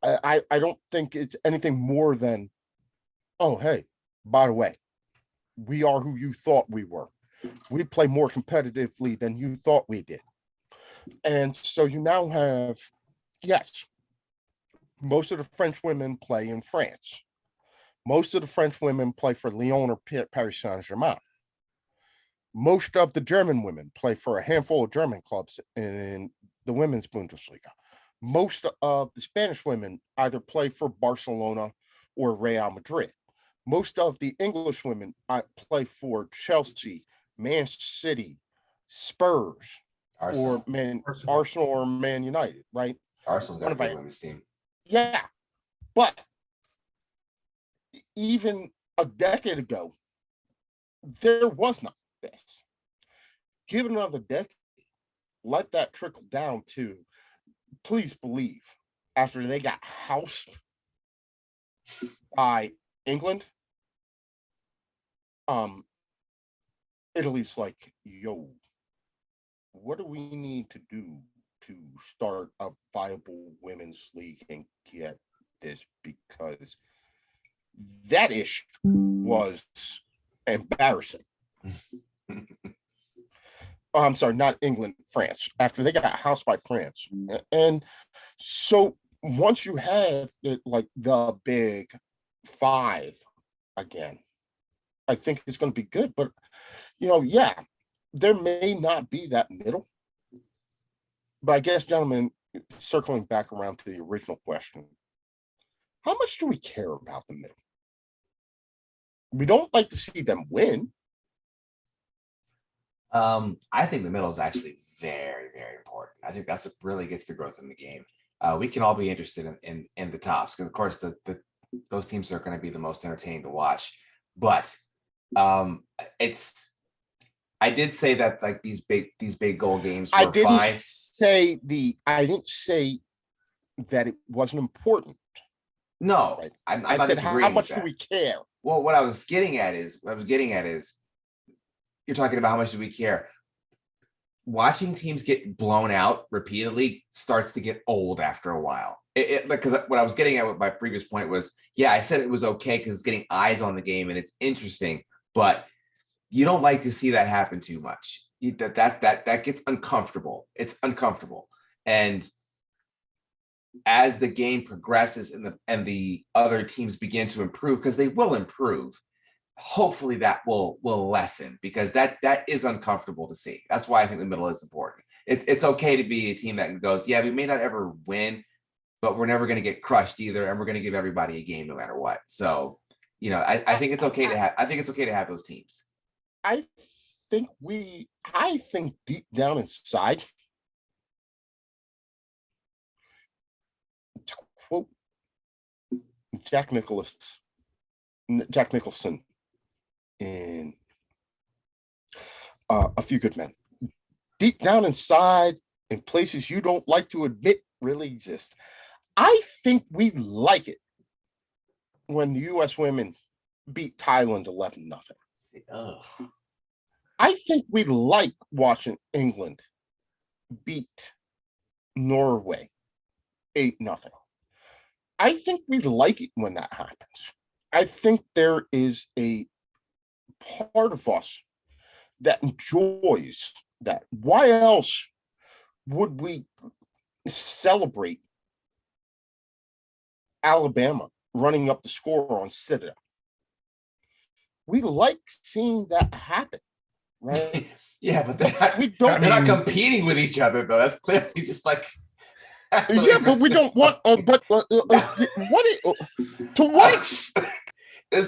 I don't think it's anything more than, oh, hey, by the way, we are who you thought we were. We play more competitively than you thought we did. And so you now have, yes, most of the French women play in France. Most of the French women play for Lyon or Paris Saint-Germain. Most of the German women play for a handful of German clubs in the women's Bundesliga. Most of the Spanish women either play for Barcelona or Real Madrid. Most of the English women play for Chelsea, Man City, Spurs, Arsenal or Man United, right? Arsenal's got a good women's team. Yeah, but even a decade ago, there was not this. Give it another decade, let that trickle down to, please believe, after they got housed by England, Italy's like, yo, what do we need to do to start a viable women's league and get this? Because that issue was embarrassing. Oh, I'm sorry, not England, France, after they got housed by France. And so once you have the big five again, I think it's going to be good. But, yeah, there may not be that middle. But I guess, gentlemen, circling back around to the original question, how much do we care about the middle? We don't like to see them win. I think the middle is actually very, very important. I think that's what really gets the growth in the game. We can all be interested in the tops, because of course those teams are going to be the most entertaining to watch. But I did say that like these big goal games were fine. I didn't say that it wasn't important. No, right? I'm I not said, disagreeing how much with do that. we care? Well, what I was getting at is you're talking about how much do we care. Watching teams get blown out repeatedly starts to get old after a while. Because what I was getting at with my previous point was, yeah, I said it was okay because it's getting eyes on the game and it's interesting, but you don't like to see that happen too much. That gets uncomfortable. It's uncomfortable. And as the game progresses and the other teams begin to improve, because they will improve, hopefully that will lessen, because that is uncomfortable to see. That's why I think the middle is important. It's okay to be a team that goes, yeah, we may not ever win, but we're never going to get crushed either, and we're going to give everybody a game no matter what. So, I think it's okay to have those teams. I think deep down inside, to quote Jack Nicholson in A Few Good Men, deep down inside, in places you don't like to admit really exist, I think we like it when the U.S. women beat Thailand 11-0. Oh. I think we like watching England beat Norway 8-0. I think we like it when that happens. I think there is a part of us that enjoys that. Why else would we celebrate Alabama running up the score on Citadel? We like seeing that happen, right? Yeah, but they're not competing with each other, though. That's clearly just like. Yeah, but we don't want. To what? The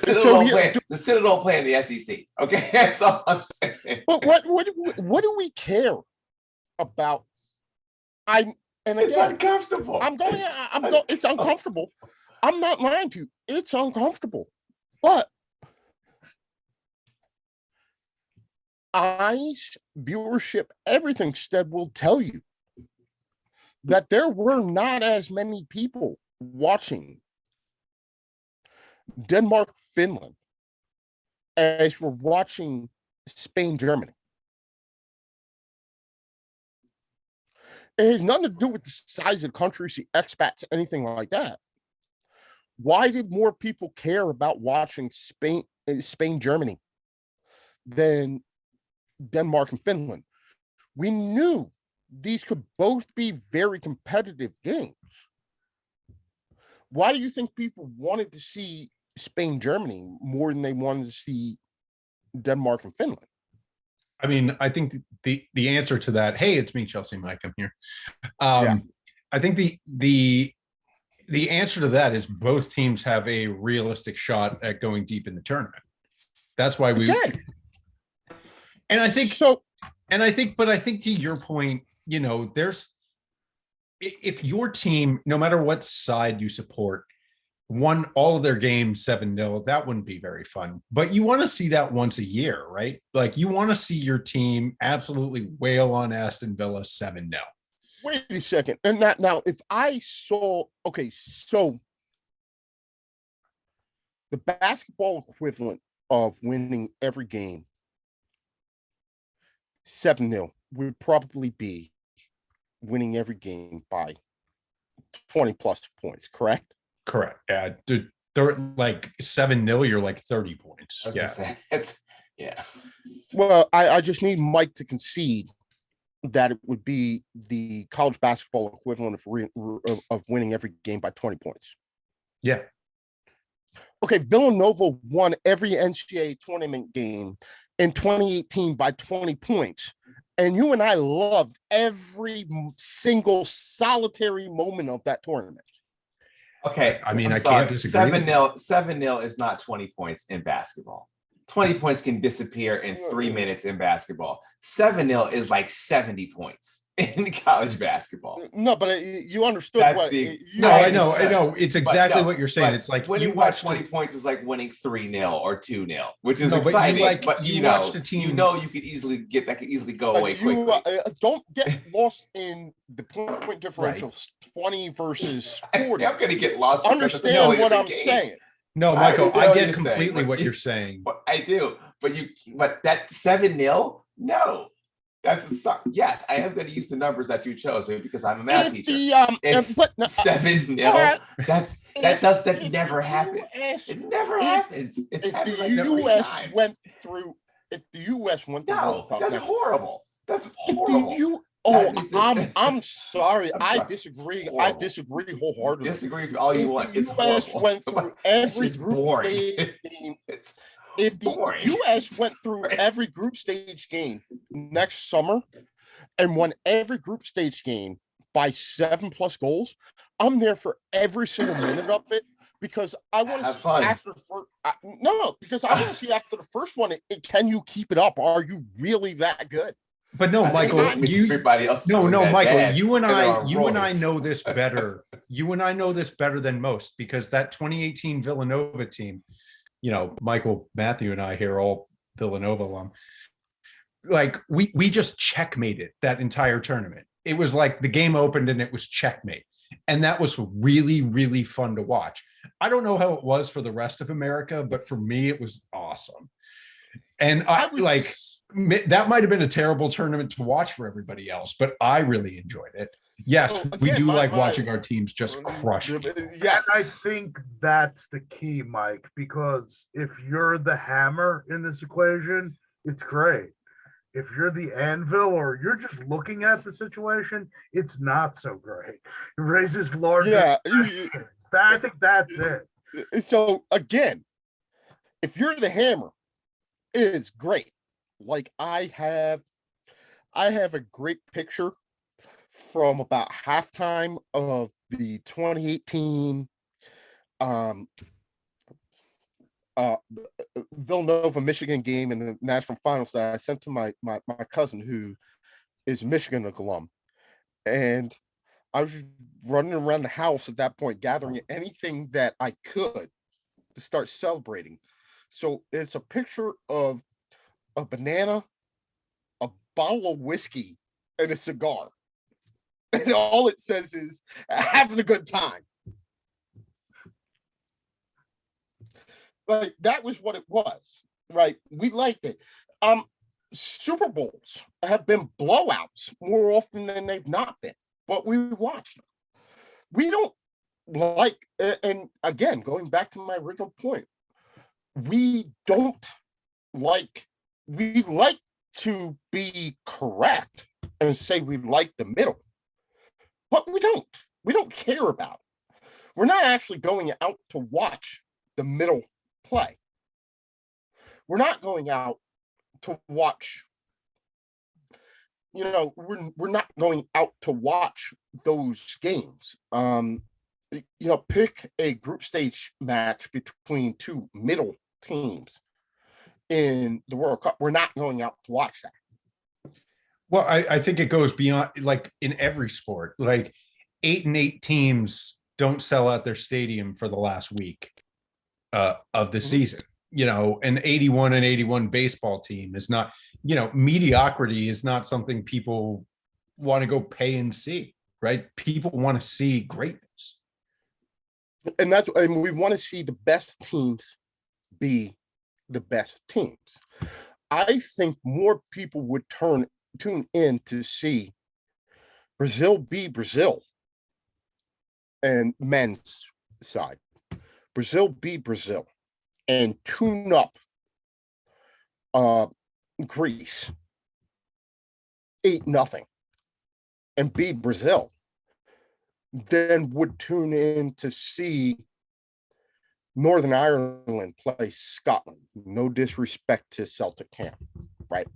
Citadel play in the SEC. Okay, that's all I'm saying. But what do we care about? It's uncomfortable. It's uncomfortable. I'm not lying to you. It's uncomfortable, but eyes, viewership, everything, Stead, will tell you that there were not as many people watching Denmark, Finland as were watching Spain, Germany. It has nothing to do with the size of the countries, the expats, anything like that. Why did more people care about watching Spain, Germany than Denmark and Finland? We knew these could both be very competitive games. Why do you think people wanted to see Spain, Germany more than they wanted to see Denmark and Finland? I mean, I think the answer to that, hey, it's me, Chelsea Mike, I'm here. I think the answer to that is both teams have a realistic shot at going deep in the tournament. That's why we did. And I think so. And I think to your point, if your team, no matter what side you support, won all of their games 7-0, that wouldn't be very fun. But you want to see that once a year, right? Like you want to see your team absolutely wail on Aston Villa 7-0. Wait a second. And now, if I saw, so the basketball equivalent of winning every game 7-0 would probably be winning every game by 20 plus points, correct? Correct. Yeah. They're like 7-0, you're like 30 points. Yeah. Yeah. Well, I just need Mike to concede that it would be the college basketball equivalent of winning every game by 20 points. Yeah. Okay, Villanova won every NCAA tournament game in 2018 by 20 points. And you and I loved every single solitary moment of that tournament. Okay, I mean, I'm I sorry. can't disagree with 7-0 is not 20 points in basketball. 20 points can disappear in 3 minutes in basketball. 7-0 is like 70 points in college basketball. No, but you understood That's what. the- No, I I know. understand. It's exactly no, what you're saying. But It's like winning you by watched 20 it. points is like winning 3-0 or 2-0, which is No, but you exciting. like- but you you know, watched a team- you know, you could easily get that could easily go But away you quickly. don't get lost in the point differential 20 versus 40. I'm gonna get lost. because it's a Understand totally what different I'm game. saying. No, I Michael, understand I what get you're saying, completely but what you- you're saying. Well, I do, but that 7-0, no. Yes, I am going to use the numbers that you chose, maybe because I'm a math teacher. It's but 7-0. That never happens. US, It never happens. It's if happened the like 3 US times. went through, if the US went through, No, World Cup that's next- horrible. That's if horrible. the U, That oh, means that- I'm sorry. I'm I sorry. disagree. It's I horrible. disagree wholeheartedly. Disagree with all you If want. the It's US horrible. went through It's every just group boring. stage game, It's if the boring. US went through every group stage game next summer and won every group stage game by 7+ goals, I'm there for every single minute of it because I want to Have see fun. after the first. No, because I want to see after the first one. Can you keep it up? Are you really that good? But no, I think Michael, that means you everybody else. no, is no, that Michael, bad, you and they're I on know roids. this better. You and I know this better than most because that 2018 Villanova team, Michael, Matthew, and I here, all Villanova alum, like we just checkmated that entire tournament. It was like the game opened and it was checkmate. And that was really, really fun to watch. I don't know how it was for the rest of America, but for me, it was awesome. And I was like that might have been a terrible tournament to watch for everybody else, but I really enjoyed it. Yes, So, we again, do like my- watching our teams just crush people. Yes, And I think that's the key, Mike, because if you're the hammer in this equation, it's great. If you're the anvil or you're just looking at the situation, it's not so great. It raises larger yeah. questions. I think that's it. So again, if you're the hammer, it's great. Like I have a great picture from about halftime of the 2018 Villanova Michigan game in the national finals that I sent to my cousin who is a Michigan alum, and I was running around the house at that point gathering anything that I could to start celebrating. So it's a picture of a banana, a bottle of whiskey, and a cigar. And all it says is having a good time. Like that was what it was, right? We liked it. Super Bowls have been blowouts more often than they've not been, but we watched them. We don't like, and again, going back to my original point, we like to be correct and say we like the middle, but we don't care about it. We're not actually going out to watch the middle play. We're not going out to watch, we're not going out to watch those games. Pick a group stage match between two middle teams in the World Cup. We're not going out to watch that. Well, I think it goes beyond, like in every sport, like 8-8 teams don't sell out their stadium for the last week of the season. An 81-81 baseball team is not, mediocrity is not something people want to go pay and see, right? People want to see greatness. And we want to see the best teams be the best teams. I think more people would tune in to see Brazil be Brazil and men's side. Brazil be Brazil and tune up Greece 8-0 and beat Brazil than would tune in to see Northern Ireland play Scotland. No disrespect to Celtic camp, right?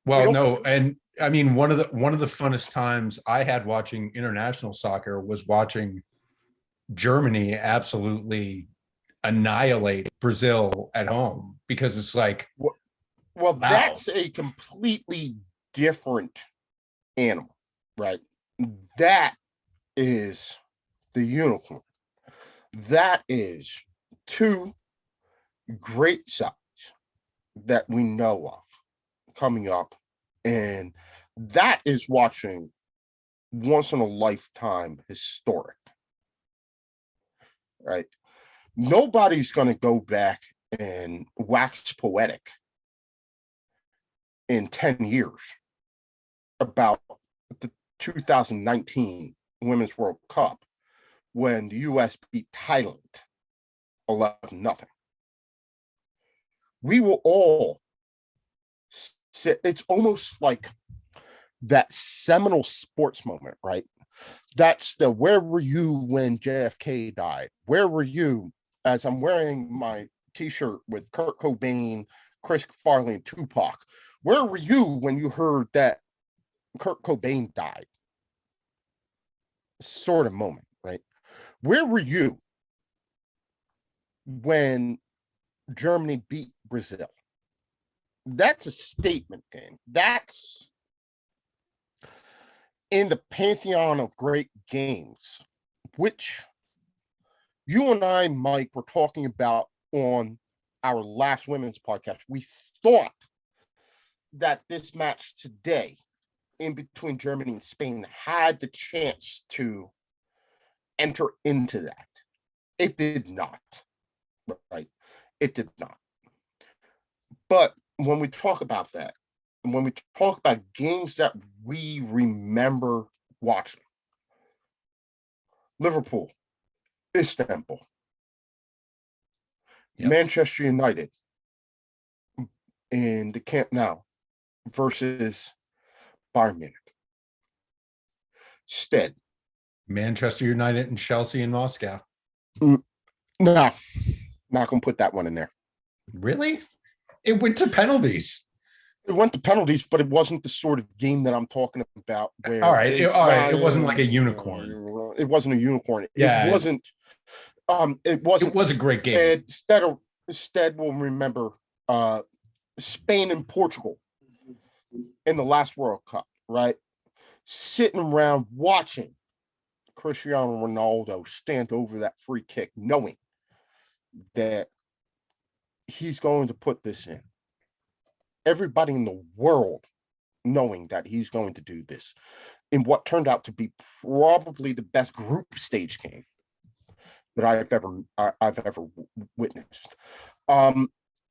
Well, don't- no, and I mean one of the funnest times I had watching international soccer was watching Germany absolutely annihilate Brazil at home, because it's like, Well, wow. that's a completely different animal, right? That is the unicorn. That is two great sides that we know of coming up. And that is watching once in a lifetime historic, right? Nobody's going to go back and wax poetic in 10 years about the 2019 Women's World Cup when the US beat Thailand 11-0. We will all sit, it's almost like that seminal sports moment, right? That's the where were you when JFK died? Where were you as I'm wearing my t-shirt with Kurt Cobain, Chris Farley, and Tupac? Where were you when you heard that Kurt Cobain died? Sort of moment, right? Where were you when Germany beat Brazil? That's a statement game. That's in the pantheon of great games, which you and I, Mike, were talking about on our last women's podcast. We thought that this match today in between Germany and Spain had the chance to enter into that. It did not, right? It did not. But when we talk about that, and when we talk about games that we remember watching, Liverpool, Istanbul, Yep. Manchester United in the Camp Nou versus Bayern Munich. Instead, Manchester United and Chelsea in Moscow. no, not gonna put that one in there. Really? It went to penalties. It went to penalties, but it wasn't the sort of game that I'm talking about. Where All right, it's all right. It not- wasn't like a unicorn. It wasn't a unicorn. Yeah. It wasn't. It wasn't. It was a great game. Instead, we'll remember Spain and Portugal in the last World Cup, right? Sitting around watching Cristiano Ronaldo stand over that free kick, knowing that he's going to put this in. Everybody in the world knowing that he's going to do this in what turned out to be probably the best group stage game that I've ever witnessed.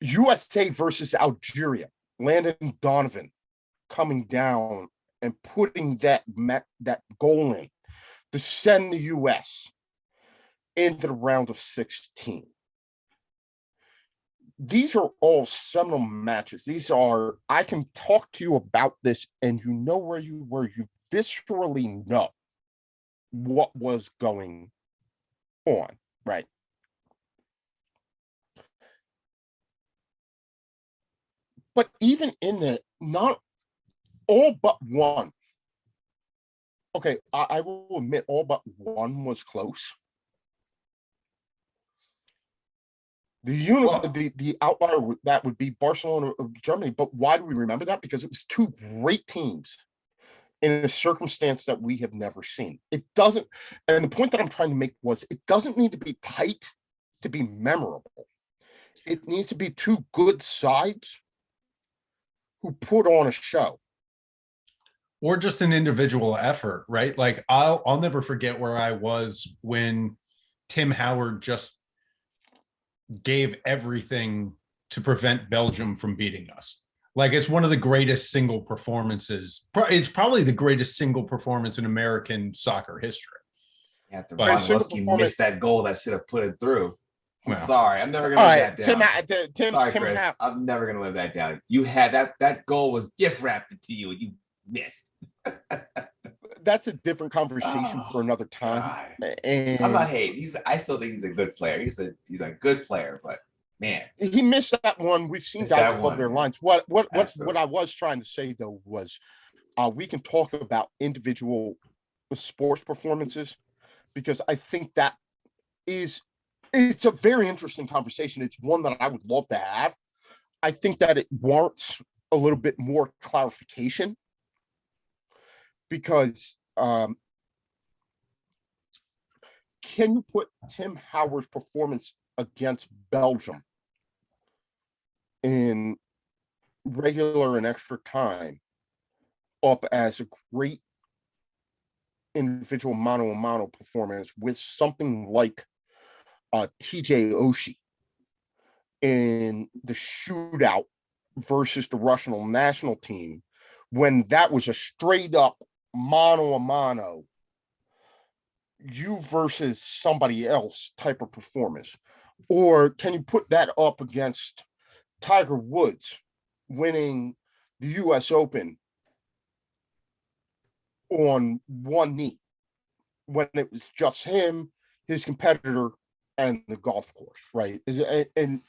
USA versus Algeria, Landon Donovan coming down and putting that goal in to send the US into the round of 16. These are all seminal matches. I can talk to you about this and you know where you were. You viscerally know what was going on, right? But even in the not all but one, okay, I will admit all but one was close. The outlier that would be Barcelona of Germany. But why do we remember that? Because it was two great teams in a circumstance that we have never seen. It doesn't, and the point that I'm trying to make was it doesn't need to be tight to be memorable. It needs to be two good sides who put on a show. Or just an individual effort, right? Like I'll never forget where I was when Tim Howard just gave everything to prevent Belgium from beating us. Like it's one of the greatest single performances. It's probably the greatest single performance in American soccer history. Yeah, the But- Lewandowski missed that goal that should have put it through. I'm Well. sorry. I'm never gonna All live right, that down. Tim, Sorry, Tim Chris. Howard. I'm never gonna live that down. You had that goal was gift wrapped to you and you missed. that's a different conversation for another time. God. And I'm not hating. I still think he's a good player. He's a good player, but man, he missed that one. We've seen Missed guys that flub one, their man. lines. What Absolutely. I was trying to say though was we can talk about individual sports performances, because I think that it's a very interesting conversation. It's one that I would love to have. I think that it warrants a little bit more clarification, because can you put Tim Howard's performance against Belgium in regular and extra time up as a great individual mano a mano performance with something like TJ Oshie in the shootout versus the Russian national team, when that was a straight up mano a mano, you versus somebody else type of performance? Or can you put that up against Tiger Woods winning the US Open on one knee, when it was just him, his competitor, and the golf course, right? And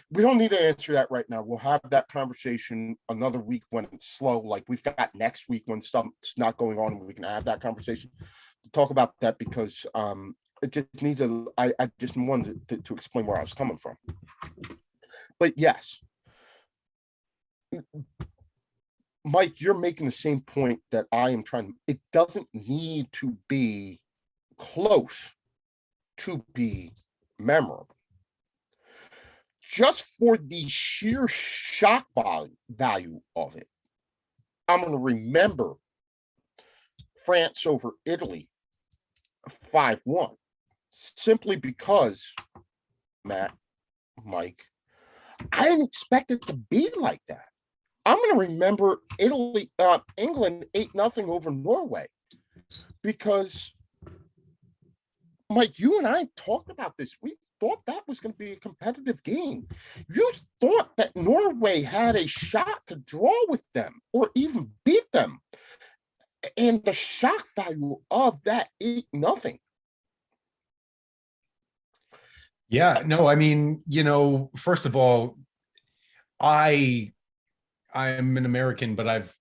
we don't need to answer that right now. We'll have that conversation another week when it's slow, like we've got next week when stuff's not going on, and we can have that conversation to talk about that, because it just needs I just wanted to explain where I was coming from. But yes, Mike, you're making the same point that I am trying. It doesn't need to be close to be memorable. Just for the sheer shock value of it, I'm going to remember France over Italy 5-1, simply because, Matt, Mike, I didn't expect it to be like that. I'm going to remember England 8-0 over Norway, because, Mike, you and I talked about this. We thought that was going to be a competitive game. You thought that Norway had a shot to draw with them or even beat them. And the shock value of that 8-0. Yeah, no, I mean, first of all, I'm an American, but I've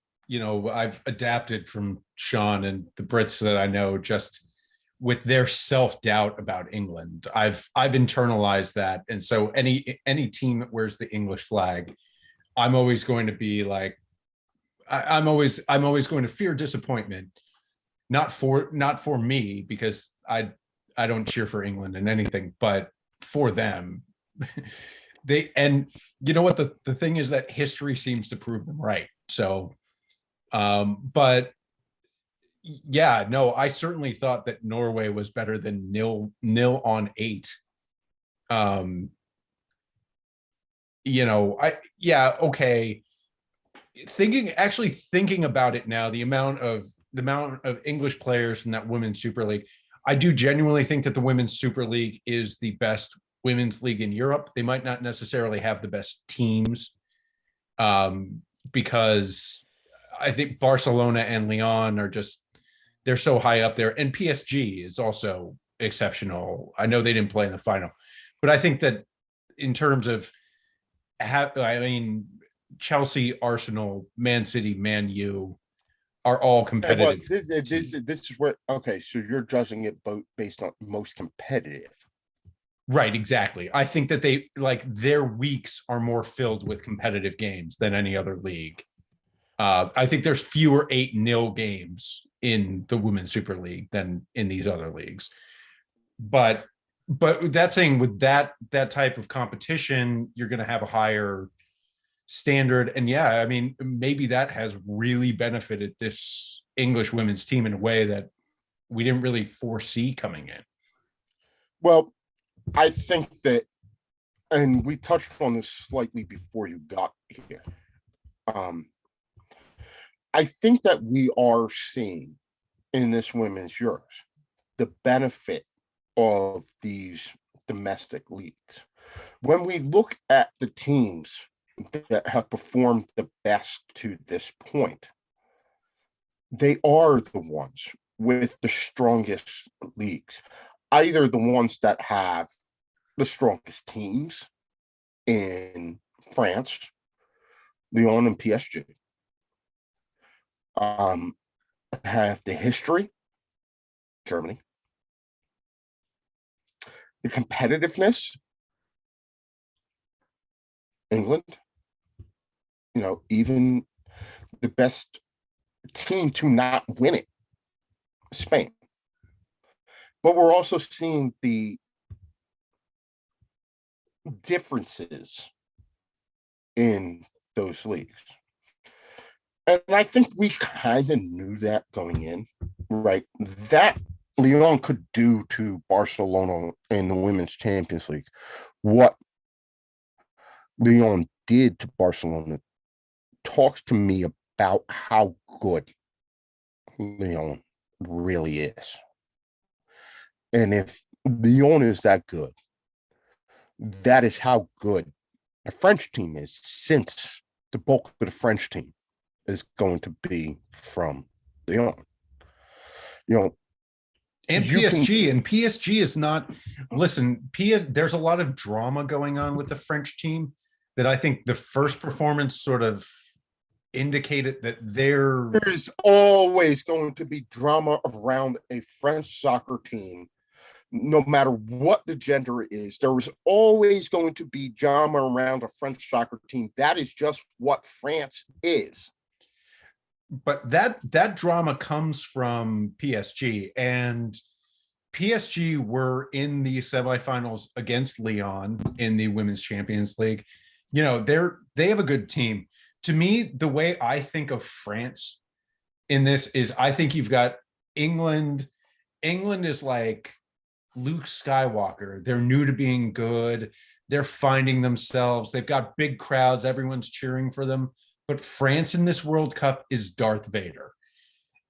adapted from Sean and the Brits that I know, just with their self-doubt about England. I've internalized that. And so any team that wears the English flag, I'm always going to be like, I'm always going to fear disappointment, not for me, because I don't cheer for England in anything, but for them. And you know what, the thing is that history seems to prove them right. So but yeah, no, I certainly thought that Norway was better than nil on 8. Okay. Thinking about it now, the amount of English players in that women's Super League, I do genuinely think that the women's Super League is the best women's league in Europe. They might not necessarily have the best teams, because I think Barcelona and Lyon are they're so high up there. And PSG is also exceptional. I know they didn't play in the final, but I think that in terms of, Chelsea, Arsenal, Man City, Man U are all competitive. Well, this is where, okay, so you're judging it both based on most competitive. Right, exactly. I think that their weeks are more filled with competitive games than any other league. I think there's fewer 8-0 games in the Women's Super League than in these other leagues. But that saying, with that type of competition, you're going to have a higher standard. And yeah, maybe that has really benefited this English women's team in a way that we didn't really foresee coming in. Well, I think that, and we touched on this slightly before you got here. I think that we are seeing in this women's Euros the benefit of these domestic leagues. When we look at the teams that have performed the best to this point, they are the ones with the strongest leagues, either the ones that have the strongest teams in France, Lyon, and PSG, have the history, Germany, the competitiveness, England, even the best team to not win it, Spain. But we're also seeing the differences in those leagues. And I think we kind of knew that going in, right? That Lyon could do to Barcelona in the Women's Champions League what Lyon did to Barcelona talks to me about how good Lyon really is. And if Lyon is that good, that is how good the French team is, since the bulk of the French team is going to be from Lyon. And PSG is not. Listen, there's a lot of drama going on with the French team that I think the first performance sort of indicated that there's always going to be drama around a French soccer team. No matter what the gender is, there is always going to be drama around a French soccer team. That is just what France is. But that drama comes from PSG, and PSG were in the semifinals against Lyon in the Women's Champions League. They have a good team. To me, the way I think of France in this is, I think you've got England. England is like Luke Skywalker. They're new to being good. They're finding themselves. They've got big crowds. Everyone's cheering for them. But France in this World Cup is Darth Vader.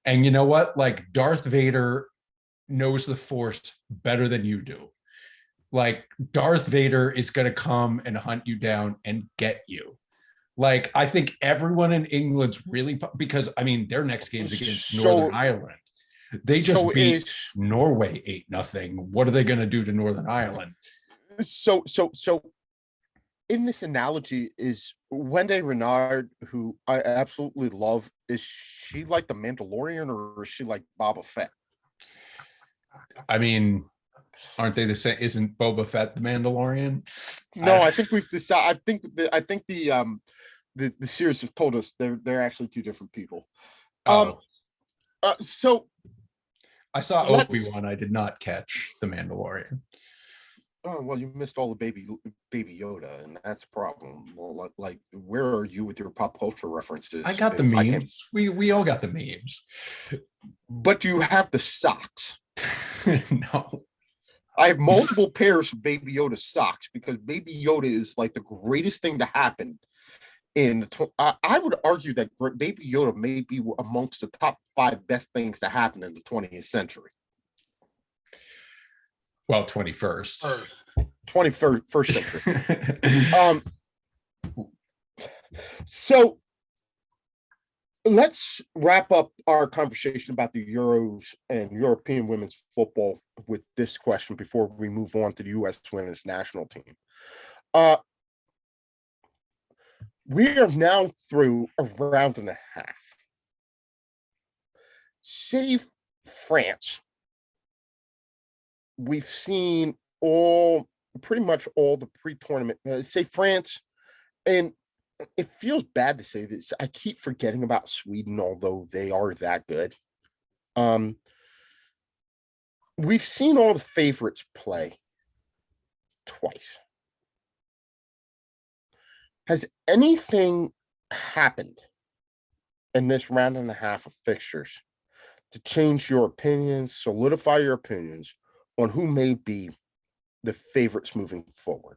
And you know what? Like, Darth Vader knows the Force better than you do. Like, Darth Vader is going to come and hunt you down and get you. Like, I think everyone in England's really, because their next game is against Northern Ireland. They just beat Norway 8-0. What are they going to do to Northern Ireland? So in this analogy, is Wende Renard, who I absolutely love, is she like the Mandalorian, or is she like Boba Fett? Aren't they the same? Isn't Boba Fett the Mandalorian? No, I think we've decided. I think the series has told us they're actually two different people. So I saw Obi-Wan. I did not catch the Mandalorian. Oh, well, you missed all the baby Yoda, and that's a problem. Well, like, where are you with your pop culture references? I got the memes. We all got the memes. But do you have the socks? No. I have multiple pairs of Baby Yoda socks, because Baby Yoda is like the greatest thing to happen I would argue that Baby Yoda may be amongst the top 5 best things to happen in the 20th century. Well, 21st. 21st century. So let's wrap up our conversation about the Euros and European women's football with this question before we move on to the U.S. women's national team. We are now through a round and a half. Save France, we've seen pretty much all the pre-tournament. Say France, and it feels bad to say this. I keep forgetting about Sweden, although they are that good. We've seen all the favorites play twice. Has anything happened in this round and a half of fixtures to change your opinions, solidify your opinions on who may be the favorites moving forward?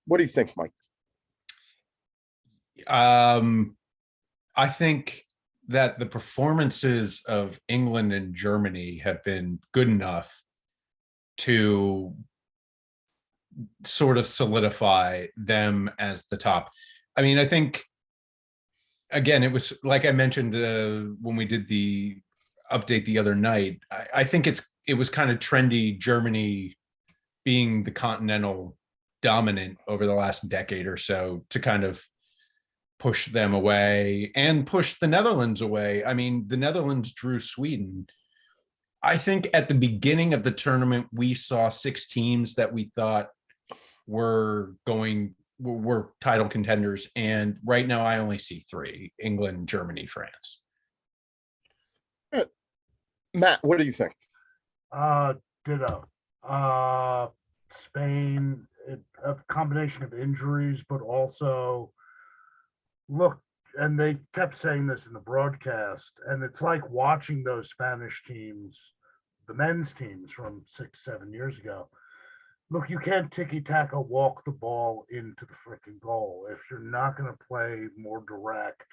What do you think, Mike? I think that the performances of England and Germany have been good enough to sort of solidify them as the top. I think, again, it was like I mentioned when we did the update the other night. I think it was kind of trendy, Germany being the continental dominant over the last decade or so, to kind of push them away and push the Netherlands away. I mean, the Netherlands drew Sweden. I think at the beginning of the tournament, we saw 6 teams that we thought were title contenders. And right now I only see 3: England, Germany, France. Matt, what do you think? Ditto. Spain, a combination of injuries, but also look, and they kept saying this in the broadcast, and it's like watching those Spanish teams, the men's teams from 6-7 years ago. Look, you can't ticky-taka walk the ball into the freaking goal. If you're not going to play more direct,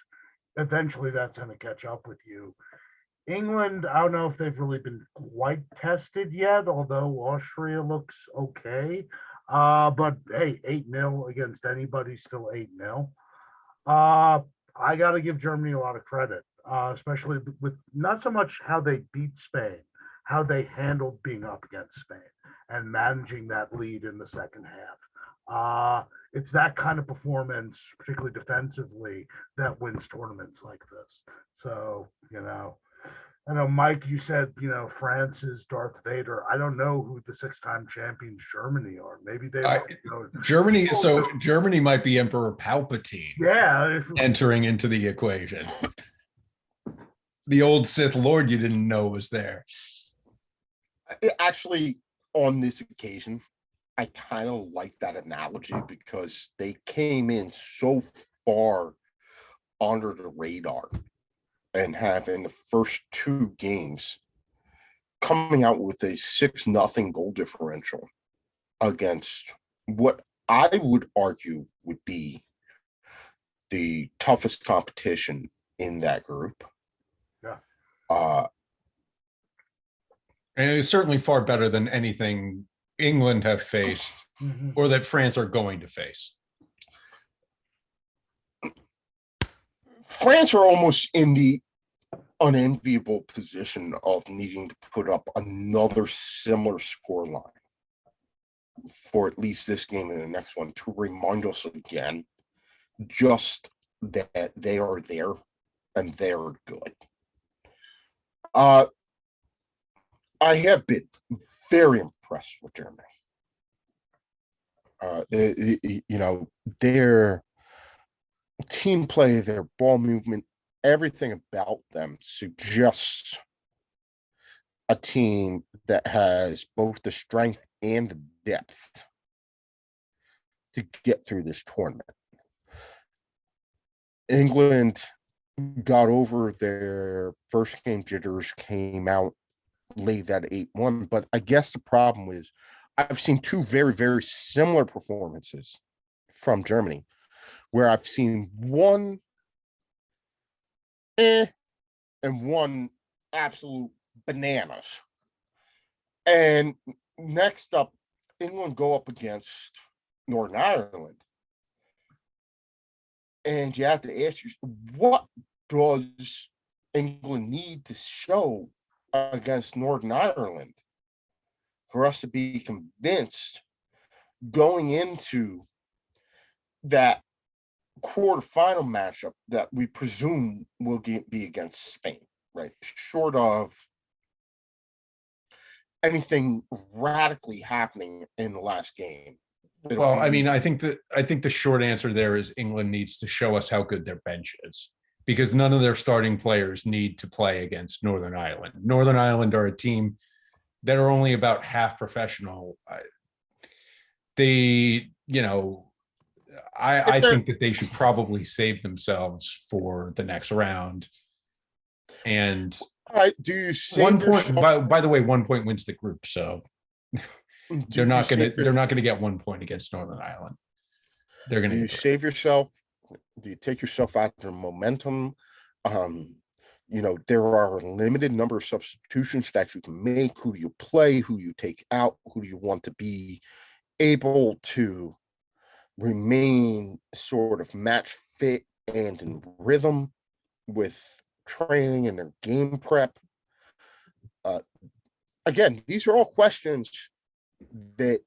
eventually that's going to catch up with you. England, I don't know if they've really been quite tested yet, although Austria looks okay. But hey, 8-0 against anybody, still 8-0. I got to give Germany a lot of credit, especially with not so much how they beat Spain, how they handled being up against Spain and managing that lead in the second half. It's that kind of performance, particularly defensively, that wins tournaments like this. So, I know, Mike, you said, France is Darth Vader. I don't know who the 6-time champions Germany are. Maybe they Germany. So Germany might be Emperor Palpatine. Yeah. Entering into the equation. The old Sith Lord you didn't know was there. Actually, on this occasion, I kind of like that analogy because they came in so far under the radar and have in the first 2 games coming out with a 6-0 goal differential against what I would argue would be the toughest competition in that group. Yeah. And it's certainly far better than anything England have faced or that France are going to face. France are almost in the unenviable position of needing to put up another similar score line for at least this game and the next one to remind us again just that they are there and they're good. I have been very impressed with Germany. Their team play, their ball movement, everything about them suggests a team that has both the strength and the depth to get through this tournament. England got over their first game jitters, came out, laid that 8-1. But I guess the problem is I've seen 2 very, very similar performances from Germany, where I've seen one and one absolute bananas. And next up, England go up against Northern Ireland. And you have to ask yourself, what does England need to show against Northern Ireland for us to be convinced going into that quarterfinal matchup that we presume will be against Spain, right? Short of anything radically happening in the last game. Well, I mean, I think the short answer there is England needs to show us how good their bench is, because none of their starting players need to play against Northern Ireland. Northern Ireland are a team that are only about half professional. I think that they should probably save themselves for the next round. And do you 1 point? By the way, 1 point wins the group, so they're not gonna get 1 point against Northern Ireland. They're gonna. Do you save yourself? Do you take yourself out of momentum? There are a limited number of substitutions that you can make. Who do you play? Who you take out? Who do you want to be able to remain sort of match fit and in rhythm with training and their game prep? Again, these are all questions that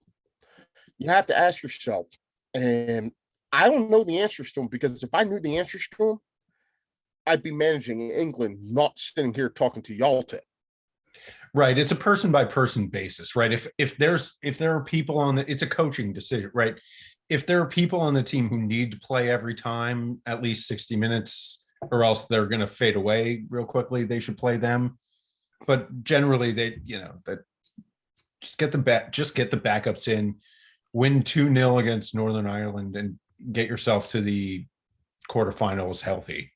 you have to ask yourself. And I don't know the answers to them, because if I knew the answers to them, I'd be managing England, not sitting here talking to y'all today. Right. It's a person by person basis, right? If there are people on the, it's a coaching decision, right? If there are people on the team who need to play every time at least 60 minutes, or else they're going to fade away real quickly, they should play them. But generally, that just get the backups in, win 2-0 against Northern Ireland, and get yourself to the quarterfinals healthy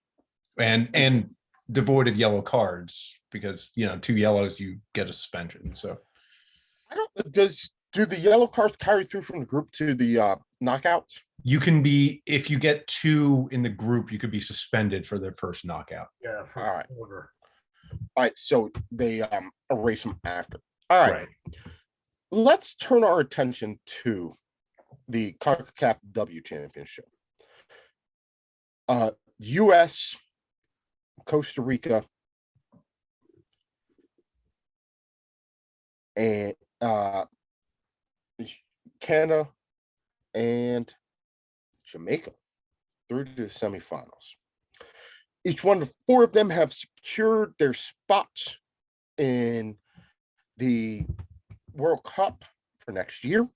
and devoid of yellow cards, because 2 yellows, you get a suspension. So do the yellow cards carry through from the group to the knockouts? you can be, if you get 2 in the group, you could be suspended for their first knockout. Yeah, for All right. order. All right, so they erase them after. All right. Right. Let's turn our attention to the CONCACAF W Championship. US, Costa Rica, and Canada and Jamaica through to the semifinals. Each one of 4 of them have secured their spots in the World Cup for next year.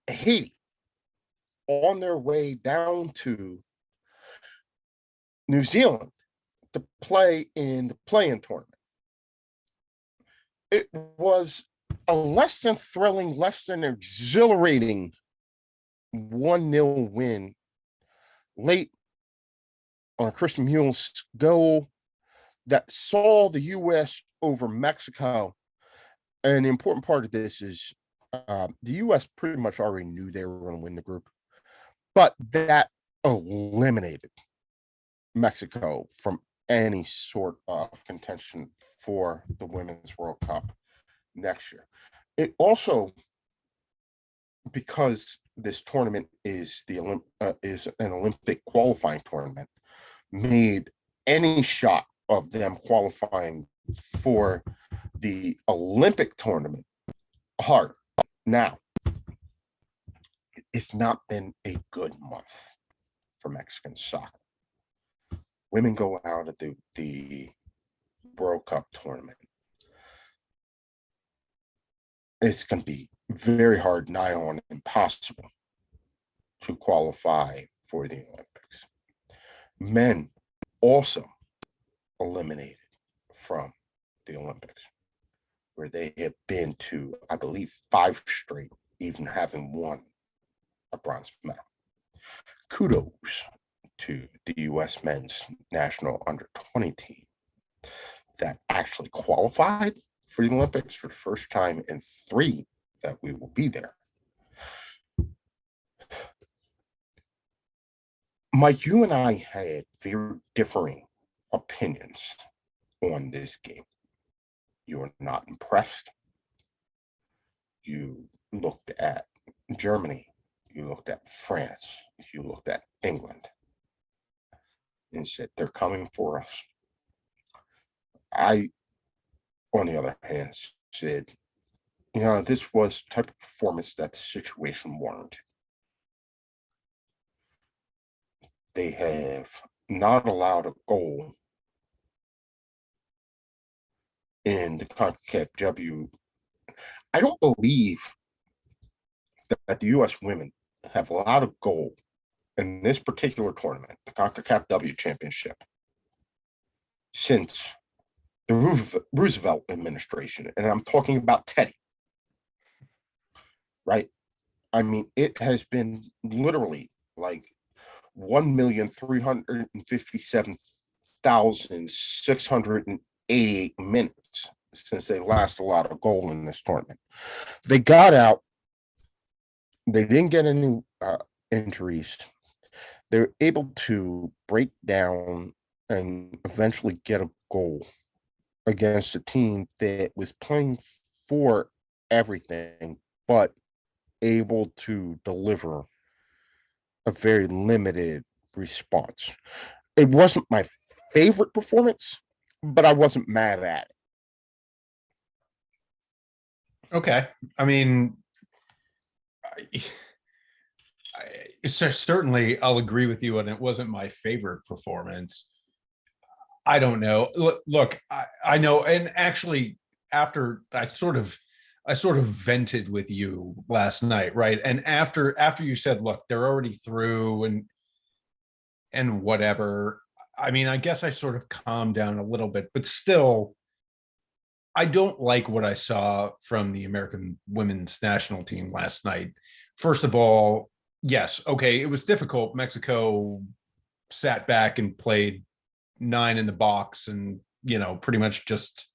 Haiti on their way down to New Zealand to play in the play-in tournament. It was a less than thrilling, less than exhilarating 1-0 win late on Christian Mule's goal that saw the U.S. over Mexico. And the important part of this is the U.S. pretty much already knew they were going to win the group, but that eliminated Mexico from any sort of contention for the Women's World Cup next year. It also, because this tournament is is an Olympic qualifying tournament, made any shot of them qualifying for the Olympic tournament hard. Now, it's not been a good month for Mexican soccer. Women go out at the World Cup tournament. It's going to be very hard, nigh on impossible, to qualify for the Olympics. Men also eliminated from the Olympics, where they have been to, I believe, 5 straight, even having won a bronze medal. Kudos to the U.S. men's national under-20 team that actually qualified for the Olympics for the first time in 3 that we will be there. Mike, you and I had very differing opinions on this game. You were not impressed. You looked at Germany, you looked at France, you looked at England, and said, they're coming for us. I, on the other hand, said, this was the type of performance that the situation warranted. They have not allowed a goal in the CONCACAF W. I don't believe that the U.S. women have allowed a goal in this particular tournament, the CONCACAF W Championship, since the Roosevelt administration. And I'm talking about Teddy, right? I mean, it has been literally like 1,357,688 minutes since they last allowed a goal in this tournament. They got out. They didn't get any injuries. They were able to break down and eventually get a goal against a team that was playing for everything, but able to deliver a very limited response. It wasn't my favorite performance, but I wasn't mad at it. Okay. I mean, certainly I'll agree with you, and it wasn't my favorite performance. I don't know. Look, I know, and actually, after I sort of vented with you last night, right? And after you said, look, they're already through and whatever. I mean, I guess I sort of calmed down a little bit, but still, I don't like what I saw from the American women's national team last night. First of all, yes, okay, it was difficult. Mexico sat back and played 9 in the box and, pretty much just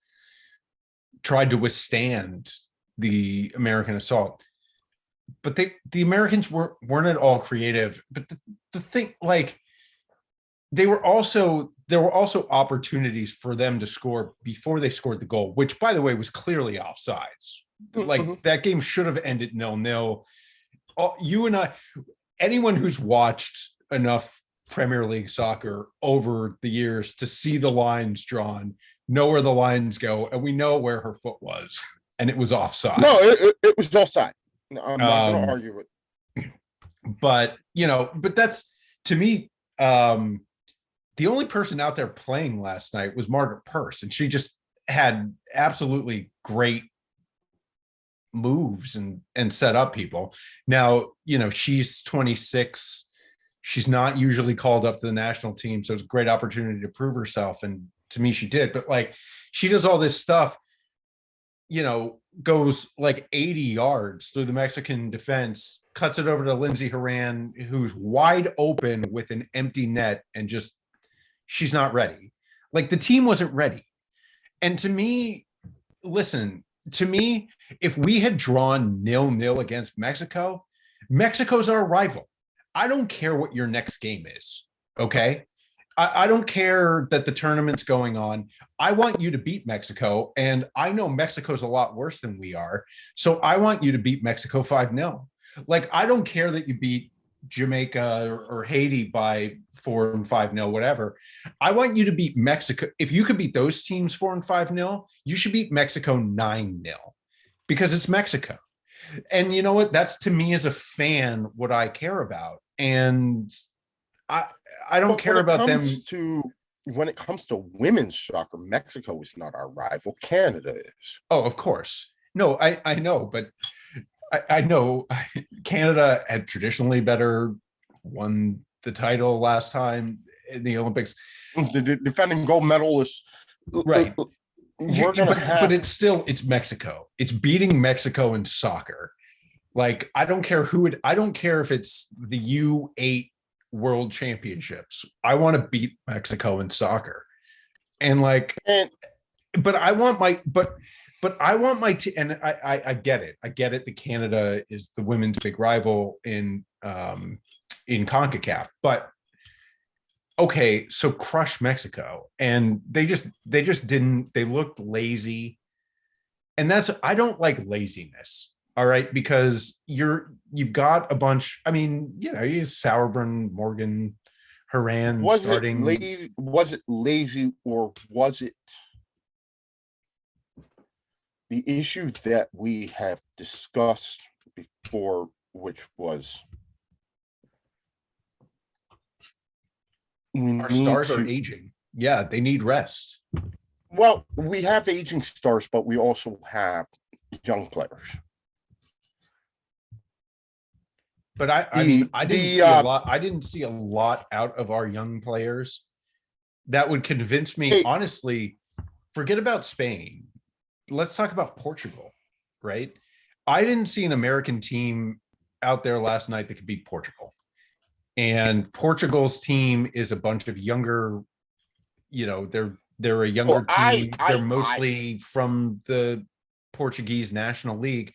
tried to withstand the American assault. But the Americans weren't at all creative. But the thing, like, there were also opportunities for them to score before they scored the goal, which, by the way, was clearly offsides. Like, that game should have ended 0-0. You and I, anyone who's watched enough Premier League soccer over the years to see the lines drawn, know where the lines go, and we know where her foot was, and it was offside. No, it was offside. I'm not going to argue it. But that's, to me, the only person out there playing last night was Margaret Purce, and she just had absolutely great moves and set up people. Now, she's 26. She's not usually called up to the national team, so it's a great opportunity to prove herself. And to me, she did. But like, she does all this stuff, goes like 80 yards through the Mexican defense, cuts it over to Lindsey Horan, who's wide open with an empty net, and just, she's not ready. Like, the team wasn't ready. And to me, listen, if we had drawn 0-0 against Mexico, Mexico's our rival. I don't care what your next game is. Okay. I don't care that the tournament's going on. I want you to beat Mexico. And I know Mexico's a lot worse than we are. So I want you to beat Mexico 5-0. Like, I don't care that you beat Jamaica or Haiti by 4 and 5-0, whatever. I want you to beat Mexico. If you could beat those teams 4 and 5-0, you should beat Mexico 9-0, because it's Mexico. And you know what? That's, to me as a fan, what I care about. And I don't care about them. When it comes to women's soccer, Mexico is not our rival. Canada is. Oh, of course. No, I know, but I know Canada had traditionally won the title last time in the Olympics. The defending gold medalists. Right. But it's Mexico. It's beating Mexico in soccer. Like, I don't care I don't care if it's the U8 World Championships. I want to beat Mexico in soccer. And but I want my and I get it. I get it that Canada is the women's big rival in CONCACAF. But okay, so crush Mexico. And they just didn't. They looked lazy. And I don't like laziness. All right, because you've got a bunch. I mean, you Sauerbrunn, Morgan, Horan starting. Was it lazy, or was it the issue that we have discussed before, which was our stars are aging. Yeah, they need rest. Well, we have aging stars, but we also have young players. But I didn't see a lot out of our young players that would convince me. Honestly, forget about Spain. Let's talk about Portugal, right? I didn't see an American team out there last night that could beat Portugal. And Portugal's team is a bunch of younger, they're a younger team. They're mostly from the Portuguese National League.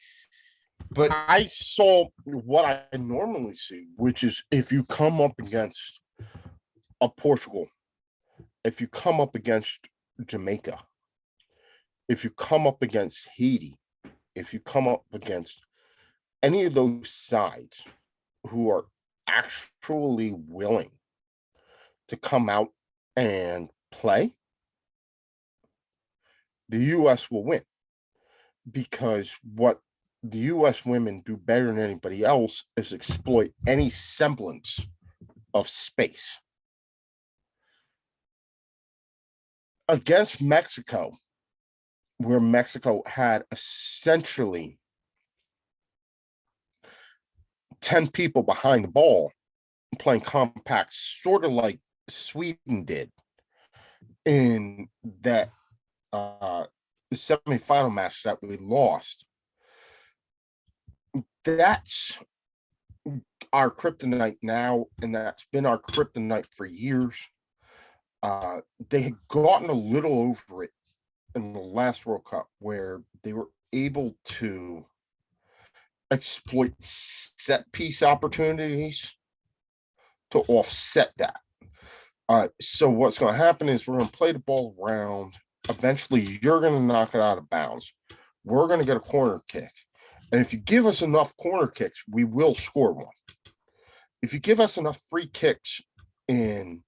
But I saw what I normally see, which is if you come up against a Portugal, if you come up against Jamaica, if you come up against Haiti, if you come up against any of those sides who are actually willing to come out and play, the US will win, because what the US women do better than anybody else is exploit any semblance of space. Against Mexico, where Mexico had essentially 10 people behind the ball playing compact, sort of like Sweden did in that semifinal match that we lost. That's our kryptonite now, and that's been our kryptonite for years. They had gotten a little over it in the last World Cup, where they were able to exploit set piece opportunities to offset that. So what's going to happen is we're going to play the ball around. Eventually, you're going to knock it out of bounds. We're going to get a corner kick. And if you give us enough corner kicks, we will score one. If you give us enough free kicks in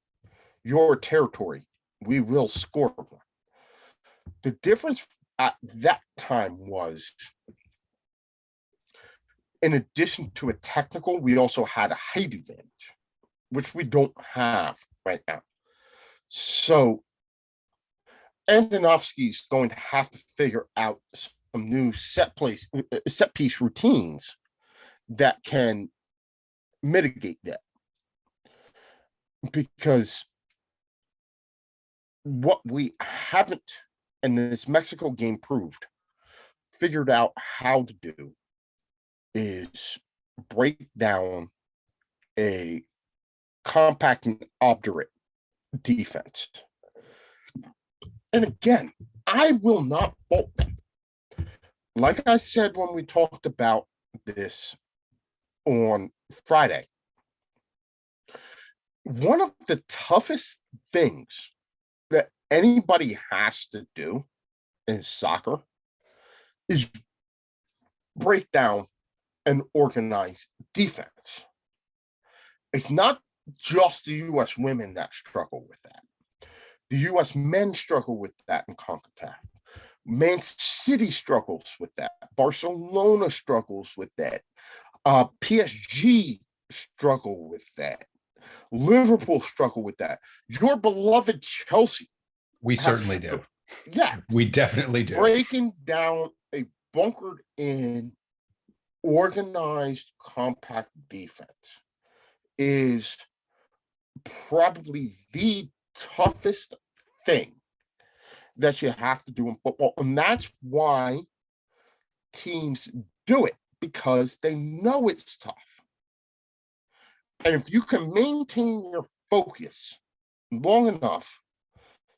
your territory, we will score one. The difference at that time was, in addition to a technical, we also had a height advantage, which we don't have right now. So Andonovski's going to have to figure out some new set piece routines that can mitigate that. Because what we haven't, and this Mexico game proved, figured out how to do is break down a compact and obdurate defense. And again, I will not fault them. Like I said when we talked about this on Friday, one of the toughest things that anybody has to do in soccer is break down and organize defense. It's not just the US women that struggle with that. The US men struggle with that in CONCACAF. Man City struggles with that. Barcelona struggles with that. PSG struggle with that. Liverpool struggle with that. Your beloved Chelsea. We certainly do. Yeah. We definitely do. Breaking down a bunkered in, organized, compact defense is probably the toughest thing that you have to do in football. And that's why teams do it, because they know it's tough. And if you can maintain your focus long enough,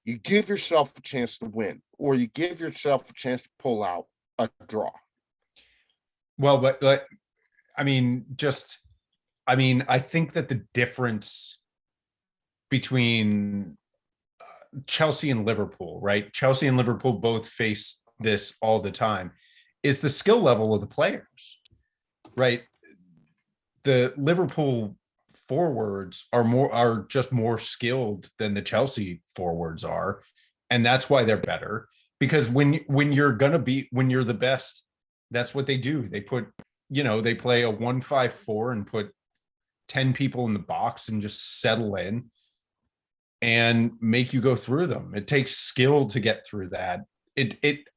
you give yourself a chance to win, or you give yourself a chance to pull out a draw. Well, but I mean, I think that the difference between Chelsea and Liverpool, right? Chelsea and Liverpool both face this all the time, is the skill level of the players, right? The Liverpool forwards are just more skilled than the Chelsea forwards are, and that's why they're better. Because when you're the best, that's what they do. They they play a 1-5-4 and put 10 people in the box and just settle in and make you go through them. It takes skill to get through that.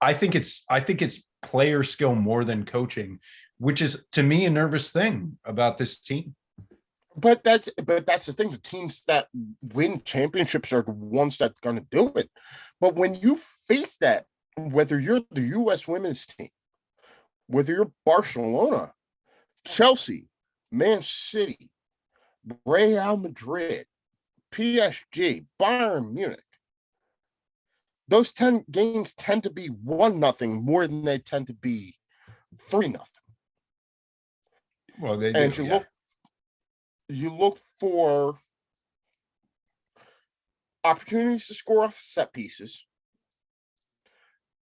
I think it's player skill more than coaching, which is, to me, a nervous thing about this team. But that's the thing. The teams that win championships are the ones that are going to do it. But when you face that, whether you're the U.S. women's team, whether you're Barcelona, Chelsea, Man City, Real Madrid, PSG, Bayern Munich, those 10 games tend to be 1-0 more than they tend to be 3-0. Well, they and do, you look for opportunities to score off set pieces.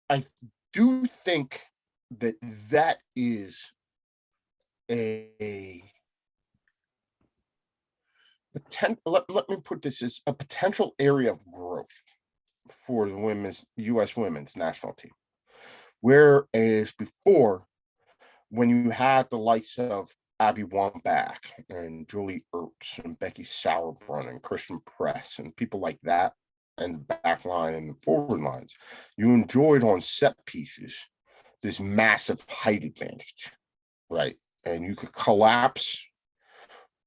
I do think that is a let me put this as a potential area of growth for the U.S. women's national team. Whereas before, when you had the likes of Abby Wambach and Julie Ertz and Becky Sauerbrunn and Christian Press and people like that, and the back line and the forward lines, you enjoyed on set pieces this massive height advantage, right? And you could collapse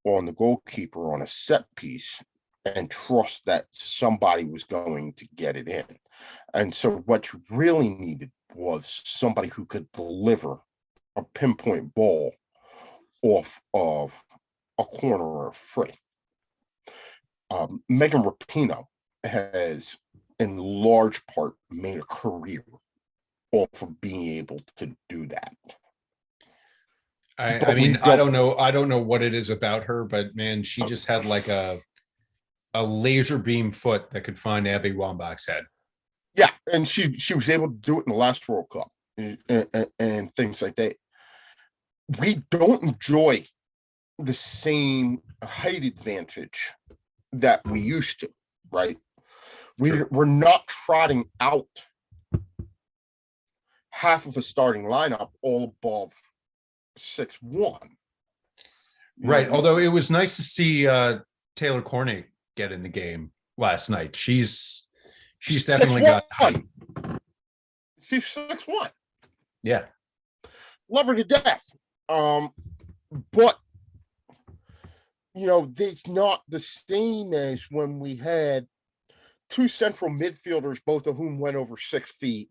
on the goalkeeper on a set piece and trust that somebody was going to get it in. And so what you really needed was somebody who could deliver a pinpoint ball off of a corner or a free. Megan Rapinoe has, in large part, made a career off of being able to do that. I mean, I don't know what it is about her, but man, she just had like a laser beam foot that could find Abby Wambach's head. Yeah, and she was able to do it in the last World Cup and things like that. We don't enjoy the same height advantage that we used to, right? We're not trotting out half of a starting lineup all above 6'1". Right. Although it was nice to see Taylor Cornet get in the game last night. She's definitely 6'1". got height. She's 6'1". Yeah. Love her to death. But it's not the same as when we had two central midfielders, both of whom went over 6 feet,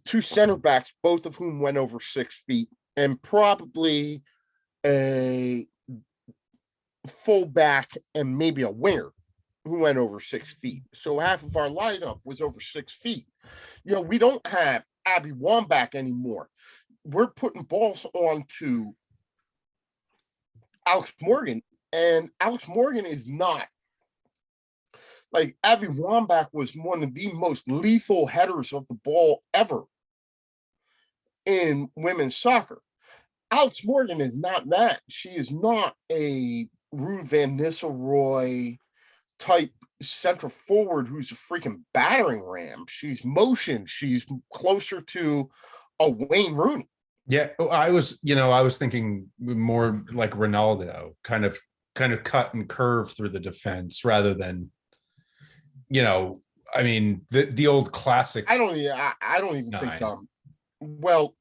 two center backs, both of whom went over 6 feet, and probably a fullback and maybe a winger who went over 6 feet. So half of our lineup was over 6 feet. We don't have Abby Wambach anymore. We're putting balls on to Alex Morgan, and Alex Morgan is not. Like, Abby Wambach was one of the most lethal headers of the ball ever in women's soccer. Alex Morgan is not that. She is not a Ruud Van Nistelrooy type central forward who's a freaking battering ram. She's motion. She's closer to a Wayne Rooney. Yeah, I was thinking more like Ronaldo, kind of cut and curve through the defense rather than, I mean, the old classic. I don't even think. Well,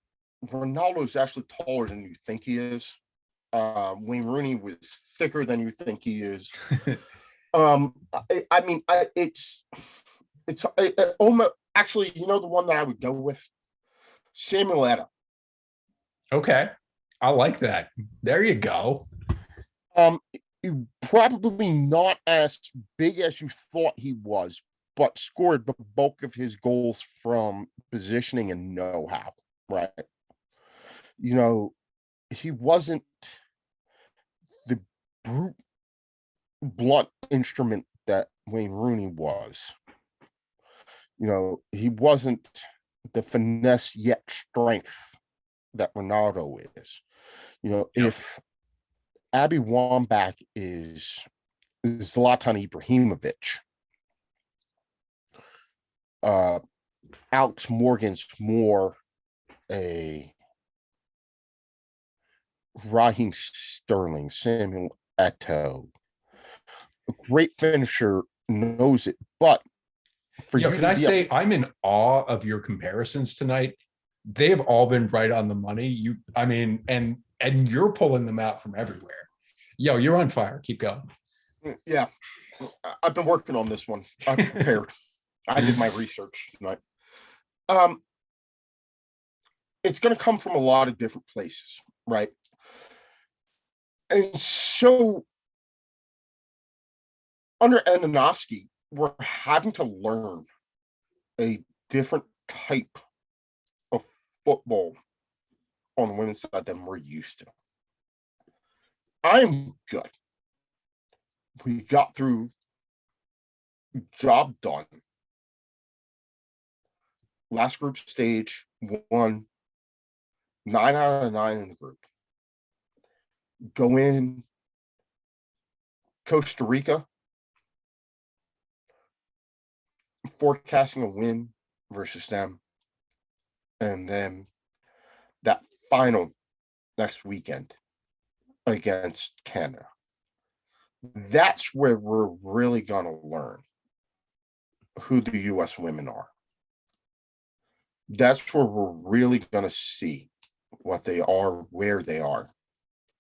Ronaldo's actually taller than you think he is. Wayne Rooney was thicker than you think he is. It's almost actually, the one that I would go with, Samuel Eto'o. Okay, I like that. There you go. Probably not as big as you thought he was, but scored the bulk of his goals from positioning and know-how, right? He wasn't the brute, blunt instrument that Wayne Rooney was. He wasn't the finesse yet strength that Ronaldo is. If Abby Wambach is Zlatan Ibrahimovic, Alex Morgan's more a Raheem Sterling, Samuel Eto'o. A great finisher, knows it, but for you, can I say I'm in awe of your comparisons tonight? They have all been right on the money. And you're pulling them out from everywhere. You're on fire. Keep going. Yeah, I've been working on this one. I'm prepared. I did my research tonight. It's going to come from a lot of different places, right? And so under Andonovski, we're having to learn a different type of football on the women's side than we're used to. I'm good. We got through, job done. Last group stage, won 9 out of 9 in the group. Go in, Costa Rica, forecasting a win versus them. And then that final next weekend against Canada. That's where we're really going to learn who the U.S. women are. That's where we're really going to see what they are, where they are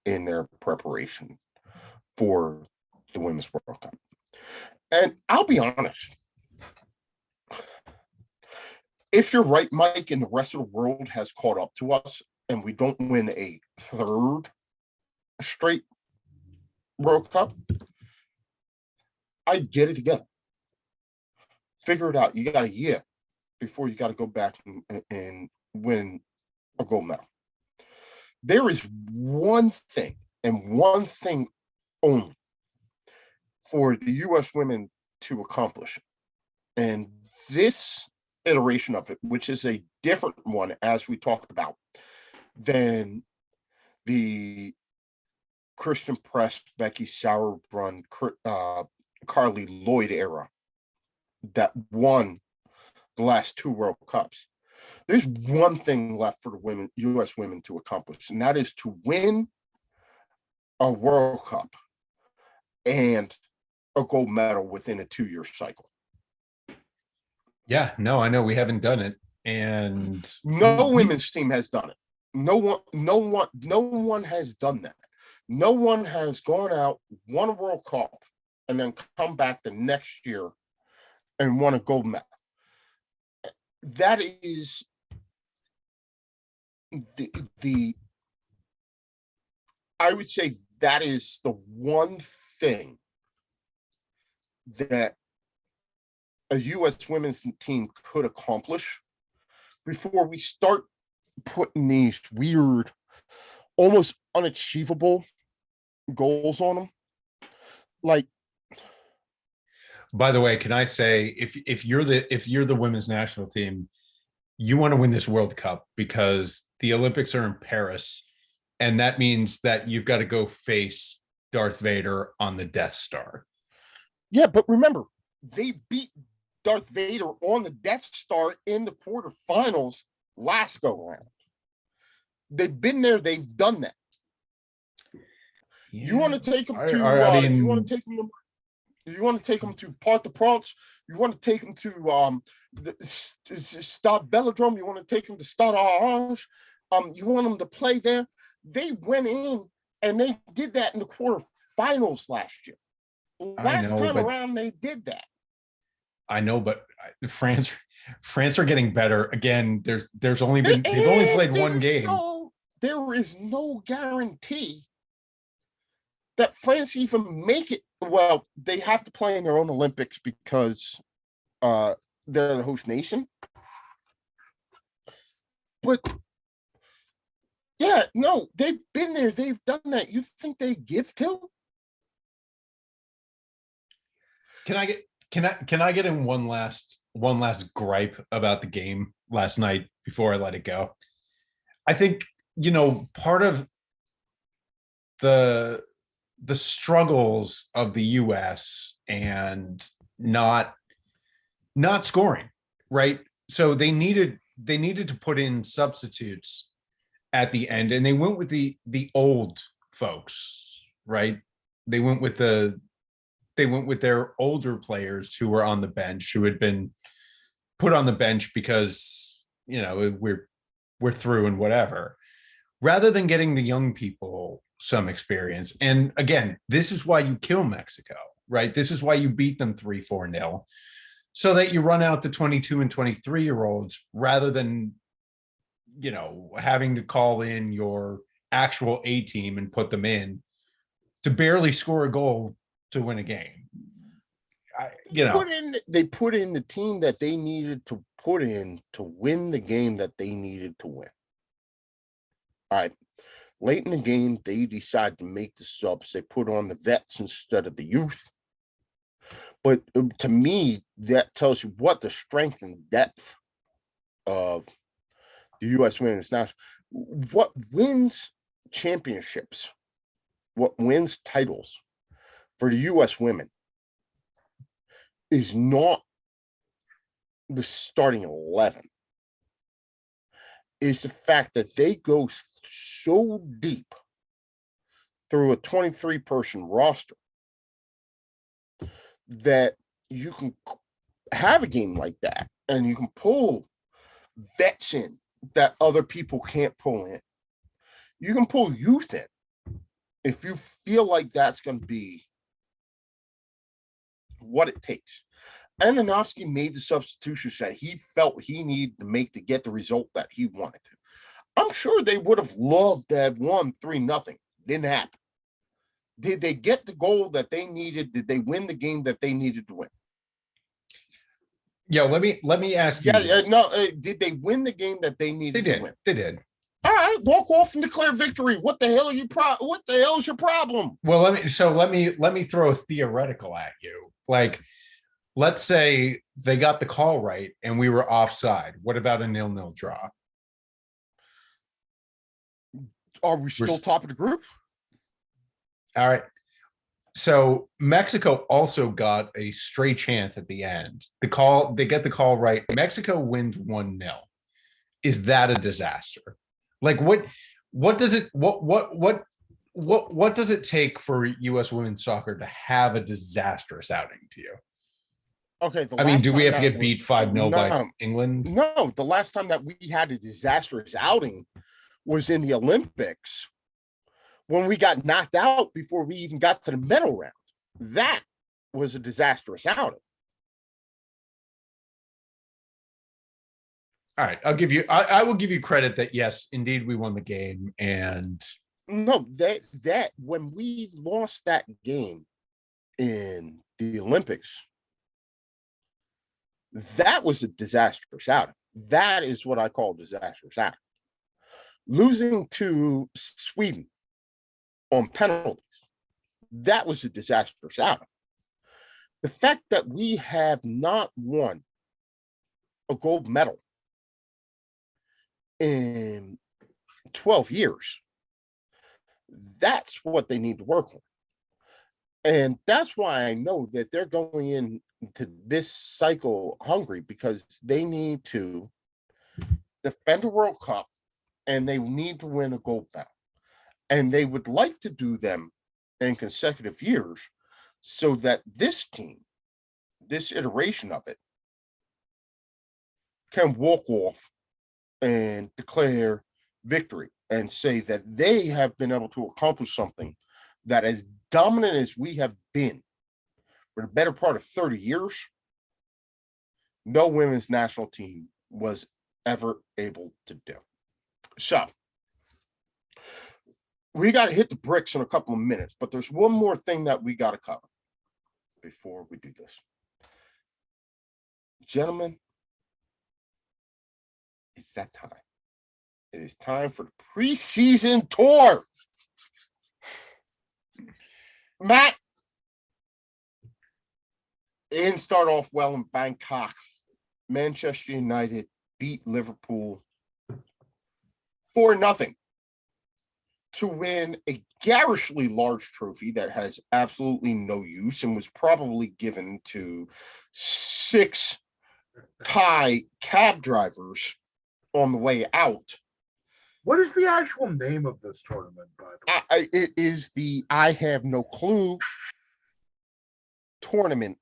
in their preparation for the Women's World Cup. And I'll be honest, if you're right, Mike, and the rest of the world has caught up to us and we don't win a third straight World Cup, I get it together. Figure it out. You got a year before you got to go back and win a gold medal. There is one thing and one thing only for the U.S. women to accomplish. And this iteration of it, which is a different one, as we talked about, than the Christen Press, Becky Sauerbrunn, Carly Lloyd era that won the last two World Cups. There's one thing left for the women, U.S. women, to accomplish, and that is to win a World Cup and a gold medal within a 2-year cycle. Yeah, no, I know we haven't done it, and no women's team has done it. No one has done that. No one has gone out, won a World Cup, and then come back the next year and won a gold medal. That is the I would say that is the one thing that a U.S. women's team could accomplish before we start putting these weird, almost unachievable goals on them. Like, by the way, can I say, if you're the women's national team, you want to win this World Cup because the Olympics are in Paris, and that means that you've got to go face Darth Vader on the Death Star. Yeah, but remember, they beat Darth Vader on the Death Star in the quarterfinals last go round. They've been there, they've done that. Yeah. You want to take them to you want to take them to Parc des Princes, you want to take them to Stade Velodrome, you want to take them to Stade Orange, you want them to play there. They went in and they did that in the quarterfinals last year. Last time around, they did that. I know, but France are getting better. Again, they've only played one game. There is no guarantee that France even make it. Well, they have to play in their own Olympics because they're the host nation. But yeah, no, they've been there. They've done that. You think they give to? Can I get in one last gripe about the game last night before I let it go? I think, part of the struggles of the US and not scoring, right? So they needed to put in substitutes at the end, and they went with the old folks, right? They went with their older players who were on the bench, who had been put on the bench because, we're through and whatever, rather than getting the young people some experience. And again, this is why you kill Mexico, right? This is why you beat them 3-4-0, so that you run out the 22 and 23-year-olds rather than, having to call in your actual A team and put them in to barely score a goal to win a game. They put in the team that they needed to put in to win the game that they needed to win. All right. Late in the game, they decide to make the subs. They put on the vets instead of the youth. But to me, that tells you what the strength and depth of the U.S. women's national. What wins championships, what wins titles, for the U.S. women is not the starting 11. Is the fact that they go so deep through a 23-person roster that you can have a game like that and you can pull vets in that other people can't pull in. You can pull youth in if you feel like that's going to be what it takes. Ananowski made the substitutions that he felt he needed to make to get the result that he wanted to. I'm sure they would have loved to have won 3-0. Didn't happen. Did they get the goal that they needed? Did they win the game that they needed to win? Yeah, let me ask you. Did they win the game that they needed They did. to win? They did. All right, walk off and declare victory. What the hell are you what the hell is your problem? Well, let me throw a theoretical at you. Like, let's say they got the call right and we were offside. What about a 0-0 draw? Are we still top of the group? All right. So Mexico also got a stray chance at the end. They get the call right. Mexico wins 1-0. Is that a disaster? Like what does it take for US women's soccer to have a disastrous outing to you? Okay. I mean, do we have to get beat 5-0 by England? No, the last time that we had a disastrous outing was in the Olympics when we got knocked out before we even got to the medal round. That was a disastrous outing. All right, I will give you credit that yes, indeed, we won the game. And no, that when we lost that game in the Olympics, that was a disastrous outing. That is what I call disastrous outing. Losing to Sweden on penalties, that was a disastrous outing. The fact that we have not won a gold medal in 12 years, that's what they need to work on. And that's why I know that they're going into this cycle hungry, because they need to defend a World Cup and they need to win a gold medal. And they would like to do them in consecutive years so that this team, this iteration of it, can walk off and declare victory and say that they have been able to accomplish something that, as dominant as we have been for the better part of 30 years, no women's national team was ever able to do. So we got to hit the bricks in a couple of minutes, but there's one more thing that we got to cover before we do this. Gentlemen, it's that time. It is time for the preseason tour. Matt, it didn't start off well in Bangkok. Manchester United beat Liverpool 4-0 to win a garishly large trophy that has absolutely no use and was probably given to 6 Thai cab drivers on the way out. What is the actual name of this tournament, by the way? It is the I Have No Clue tournament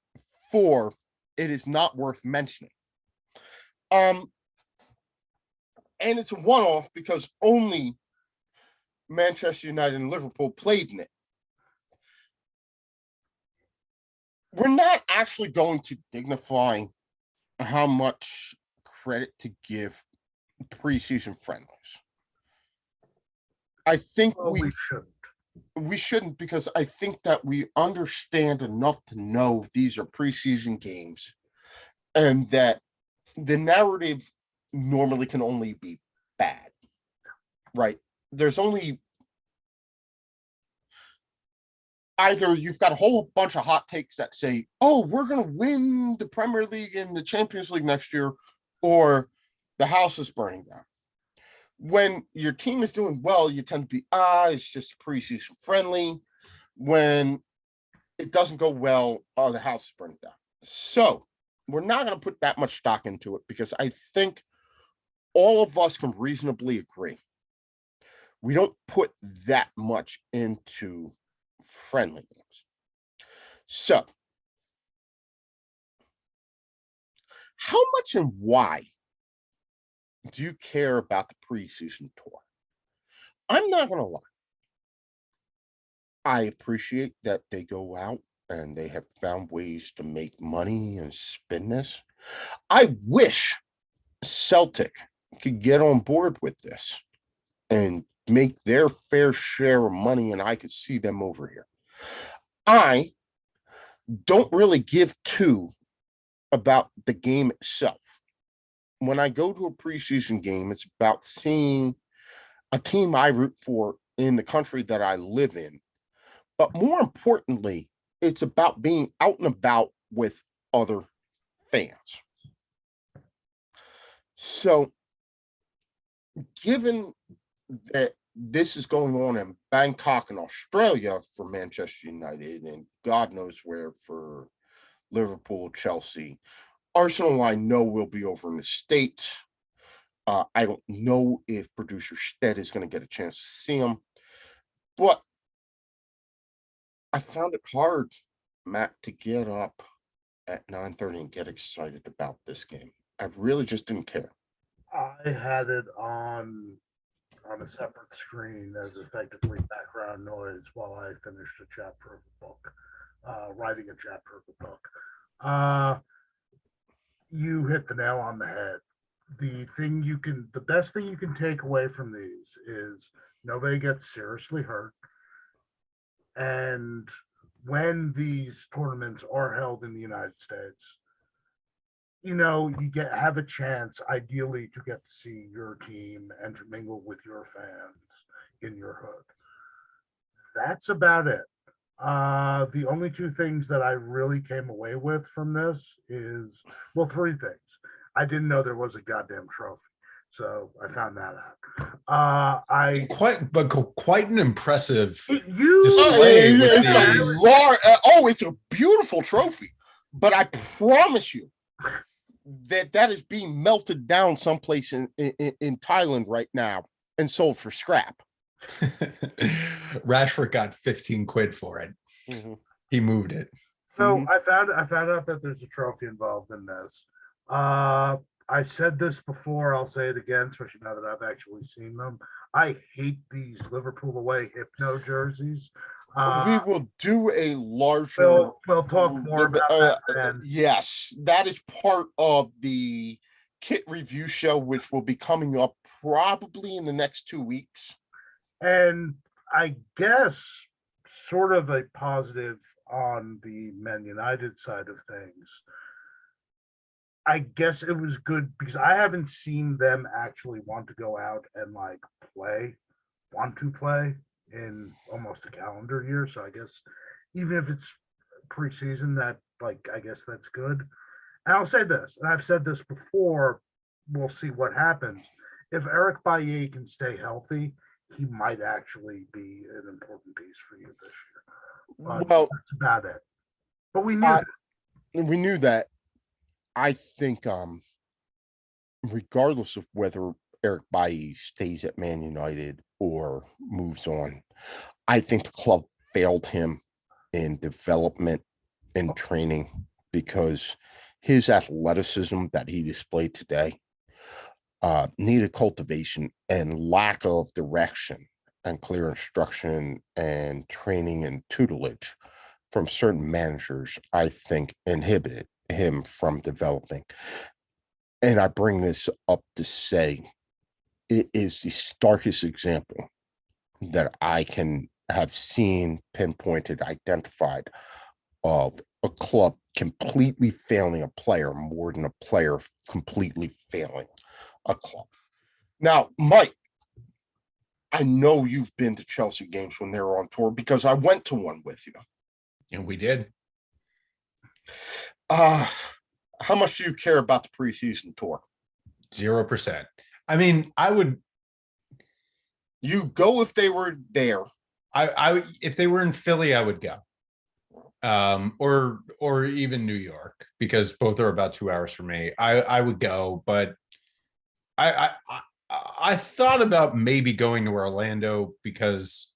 for It Is Not Worth Mentioning. And it's a one-off because only Manchester United and Liverpool played in it. We're not actually going to dignify how much credit to give preseason friendlies. I think we shouldn't. We shouldn't, because I think that we understand enough to know these are preseason games and that the narrative normally can only be bad, right? There's only either you've got a whole bunch of hot takes that say, oh, we're going to win the Premier League and the Champions League next year, or the house is burning down. When your team is doing well, you tend to be, it's just preseason friendly. When it doesn't go well, the house is burned down. So we're not going to put that much stock into it because I think all of us can reasonably agree. We don't put that much into friendly games. So, how much and why do you care about the preseason tour? I'm not going to lie. I appreciate that they go out and they have found ways to make money and spin this. I wish Celtic could get on board with this and make their fair share of money, and I could see them over here. I don't really give two about the game itself. When I go to a preseason game, it's about seeing a team I root for in the country that I live in. But more importantly, it's about being out and about with other fans. So, given that this is going on in Bangkok in Australia for Manchester United, and God knows where for Liverpool, Chelsea, Arsenal, I know will be over in the States. I don't know if producer Stead is going to get a chance to see him, but I found it hard, Matt, to get up at 9:30 and get excited about this game. I really just didn't care. I had it on a separate screen as effectively background noise while I finished a chapter of a book, writing a chapter of a book. You hit the nail on the head. The best thing you can take away from these is nobody gets seriously hurt. And when these tournaments are held in the United States, you have a chance, ideally, to get to see your team and to mingle with your fans in your hood. That's about it. The only two things that I really came away with from this is, well, three things. I didn't know there was a goddamn trophy, so I found that out. Quite an impressive. It's a beautiful trophy, but I promise you that is being melted down someplace in Thailand right now and sold for scrap. Rashford got 15 quid for it. Mm-hmm. He moved it. So I found out that there's a trophy involved in this. I said this before, I'll say it again, especially now that I've actually seen them. I hate these Liverpool away Hypno jerseys. We will do a larger. We'll talk more about that. Yes, that is part of the kit review show, which will be coming up probably in the next 2 weeks. And I guess sort of a positive on the Man United side of things. I guess it was good because I haven't seen them actually want to go out and want to play in almost a calendar year. So I guess even if it's preseason, I guess that's good. And I'll say this, and I've said this before, we'll see what happens. If Eric Bailly can stay healthy, he might actually be an important piece for you this year. Well, that's about it. But we knew that. We knew that. I think, regardless of whether Eric Bailly stays at Man United or moves on, I think the club failed him in development and training because his athleticism that he displayed today needed cultivation, and lack of direction and clear instruction and training and tutelage from certain managers, I think, inhibited him from developing. And I bring this up to say it is the starkest example that I can have seen, pinpointed, identified of a club completely failing a player more than a player completely failing a club. Now, Mike, I know you've been to Chelsea games when they were on tour because I went to one with you. And we did. How much do you care about the preseason tour? 0%. I mean, I would. You go if they were there. I if they were in Philly, I would go. or even New York, because both are about 2 hours from me. I would go, but I thought about maybe going to Orlando because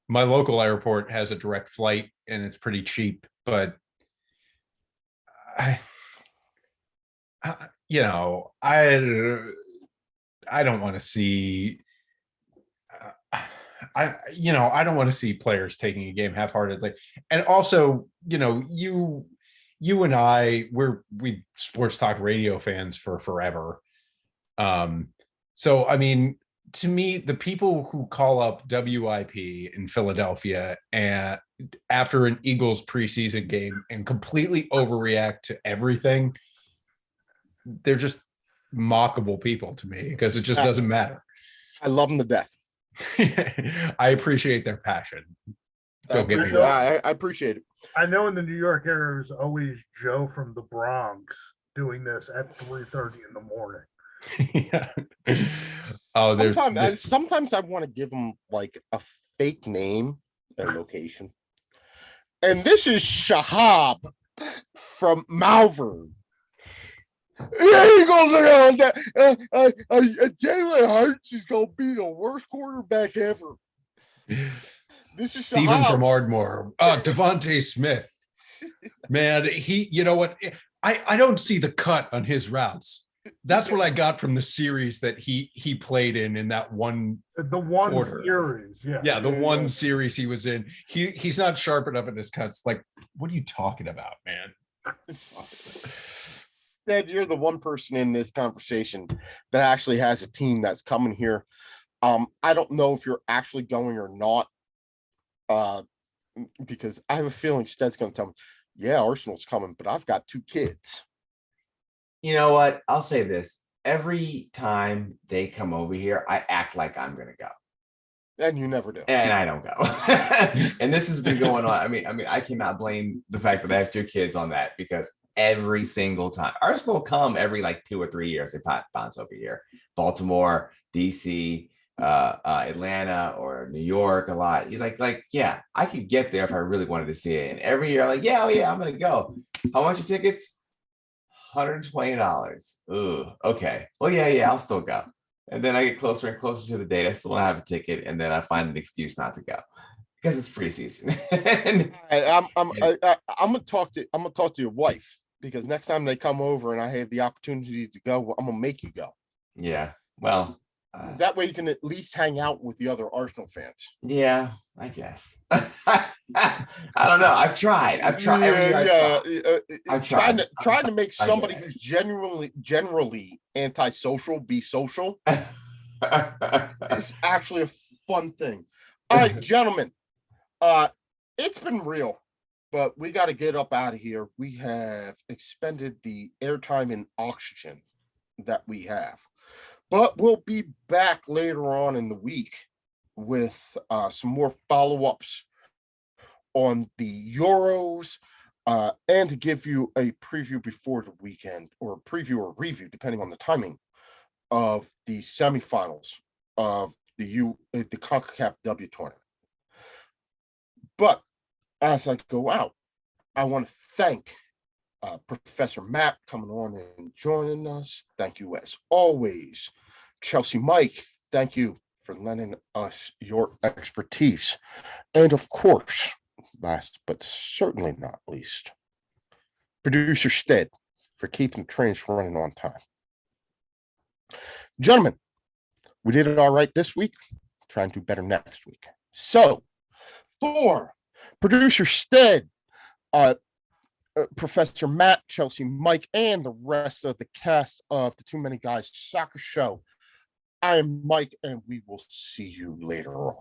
my local airport has a direct flight and it's pretty cheap, but I you know, I don't want to see I don't want to see players taking a game half-heartedly. And also, you and we sports talk radio fans for forever. So I mean, to me, the people who call up WIP in Philadelphia and after an Eagles preseason game and completely overreact to everything, they're just mockable people to me because it just doesn't matter. I love them to death. I appreciate their passion. Don't get me wrong. I appreciate it. I know in the New York area, there's always Joe from the Bronx doing this at 3:30 in the morning. Yeah. Oh, sometimes I want to give them like a fake name and location. And this is Shahab from Malvern. The Eagles are going Jalen Hurts is going to be the worst quarterback ever. This is Stephen Shahab from Ardmore. Devontae Smith. Man, you know what? I don't see the cut on his routes. That's what I got from the series that he played in that one. The one quarter. Series, yeah. Yeah, the one series he was in. He's not sharp enough in his cuts. Like, what are you talking about, man? Ted, you're the one person in this conversation that actually has a team that's coming here. I don't know if you're actually going or not, because I have a feeling Stead's going to tell me, yeah, Arsenal's coming, but I've got 2 kids. You know what? I'll say this. Every time they come over here, I act like I'm going to go. And you never do. And I don't go. And this has been going on. I mean, I cannot blame the fact that I have 2 kids on that, because every single time Arsenal come every like 2 or 3 years, they bounce over here. Baltimore, DC, Atlanta, or New York a lot. You're like, yeah, I could get there if I really wanted to see it. And every year, like, yeah, I'm going to go. How much are tickets? $120. Ooh, okay. Well, yeah, I'll still go. And then I get closer and closer to the date. I still don't have a ticket, and then I find an excuse not to go because it's preseason. I'm gonna talk to your wife, because next time they come over and I have the opportunity to go, I'm gonna make you go. Yeah. Well, that way you can at least hang out with the other Arsenal fans. Yeah, I guess. I don't know. I've tried. I've tried. Trying to make somebody who's generally antisocial be social is actually a fun thing. All right, gentlemen, it's been real, but we got to get up out of here. We have expended the airtime and oxygen that we have, but we'll be back later on in the week with some more follow-ups on the Euros, and to give you a preview before the weekend, or a preview or review, depending on the timing, of the semifinals of the CONCACAF W tournament. But as I go out, I want to thank Professor Matt coming on and joining us. Thank you as always. Chelsea Mike, thank you for lending us your expertise. And of course, last but certainly not least, producer Stead for keeping the trains running on time. Gentlemen, we did it all right this week. Try and do better next week. So, for producer Stead, Professor Matt, Chelsea Mike, and the rest of the cast of the Too Many Guys Soccer Show, I am Mike, and we will see you later on.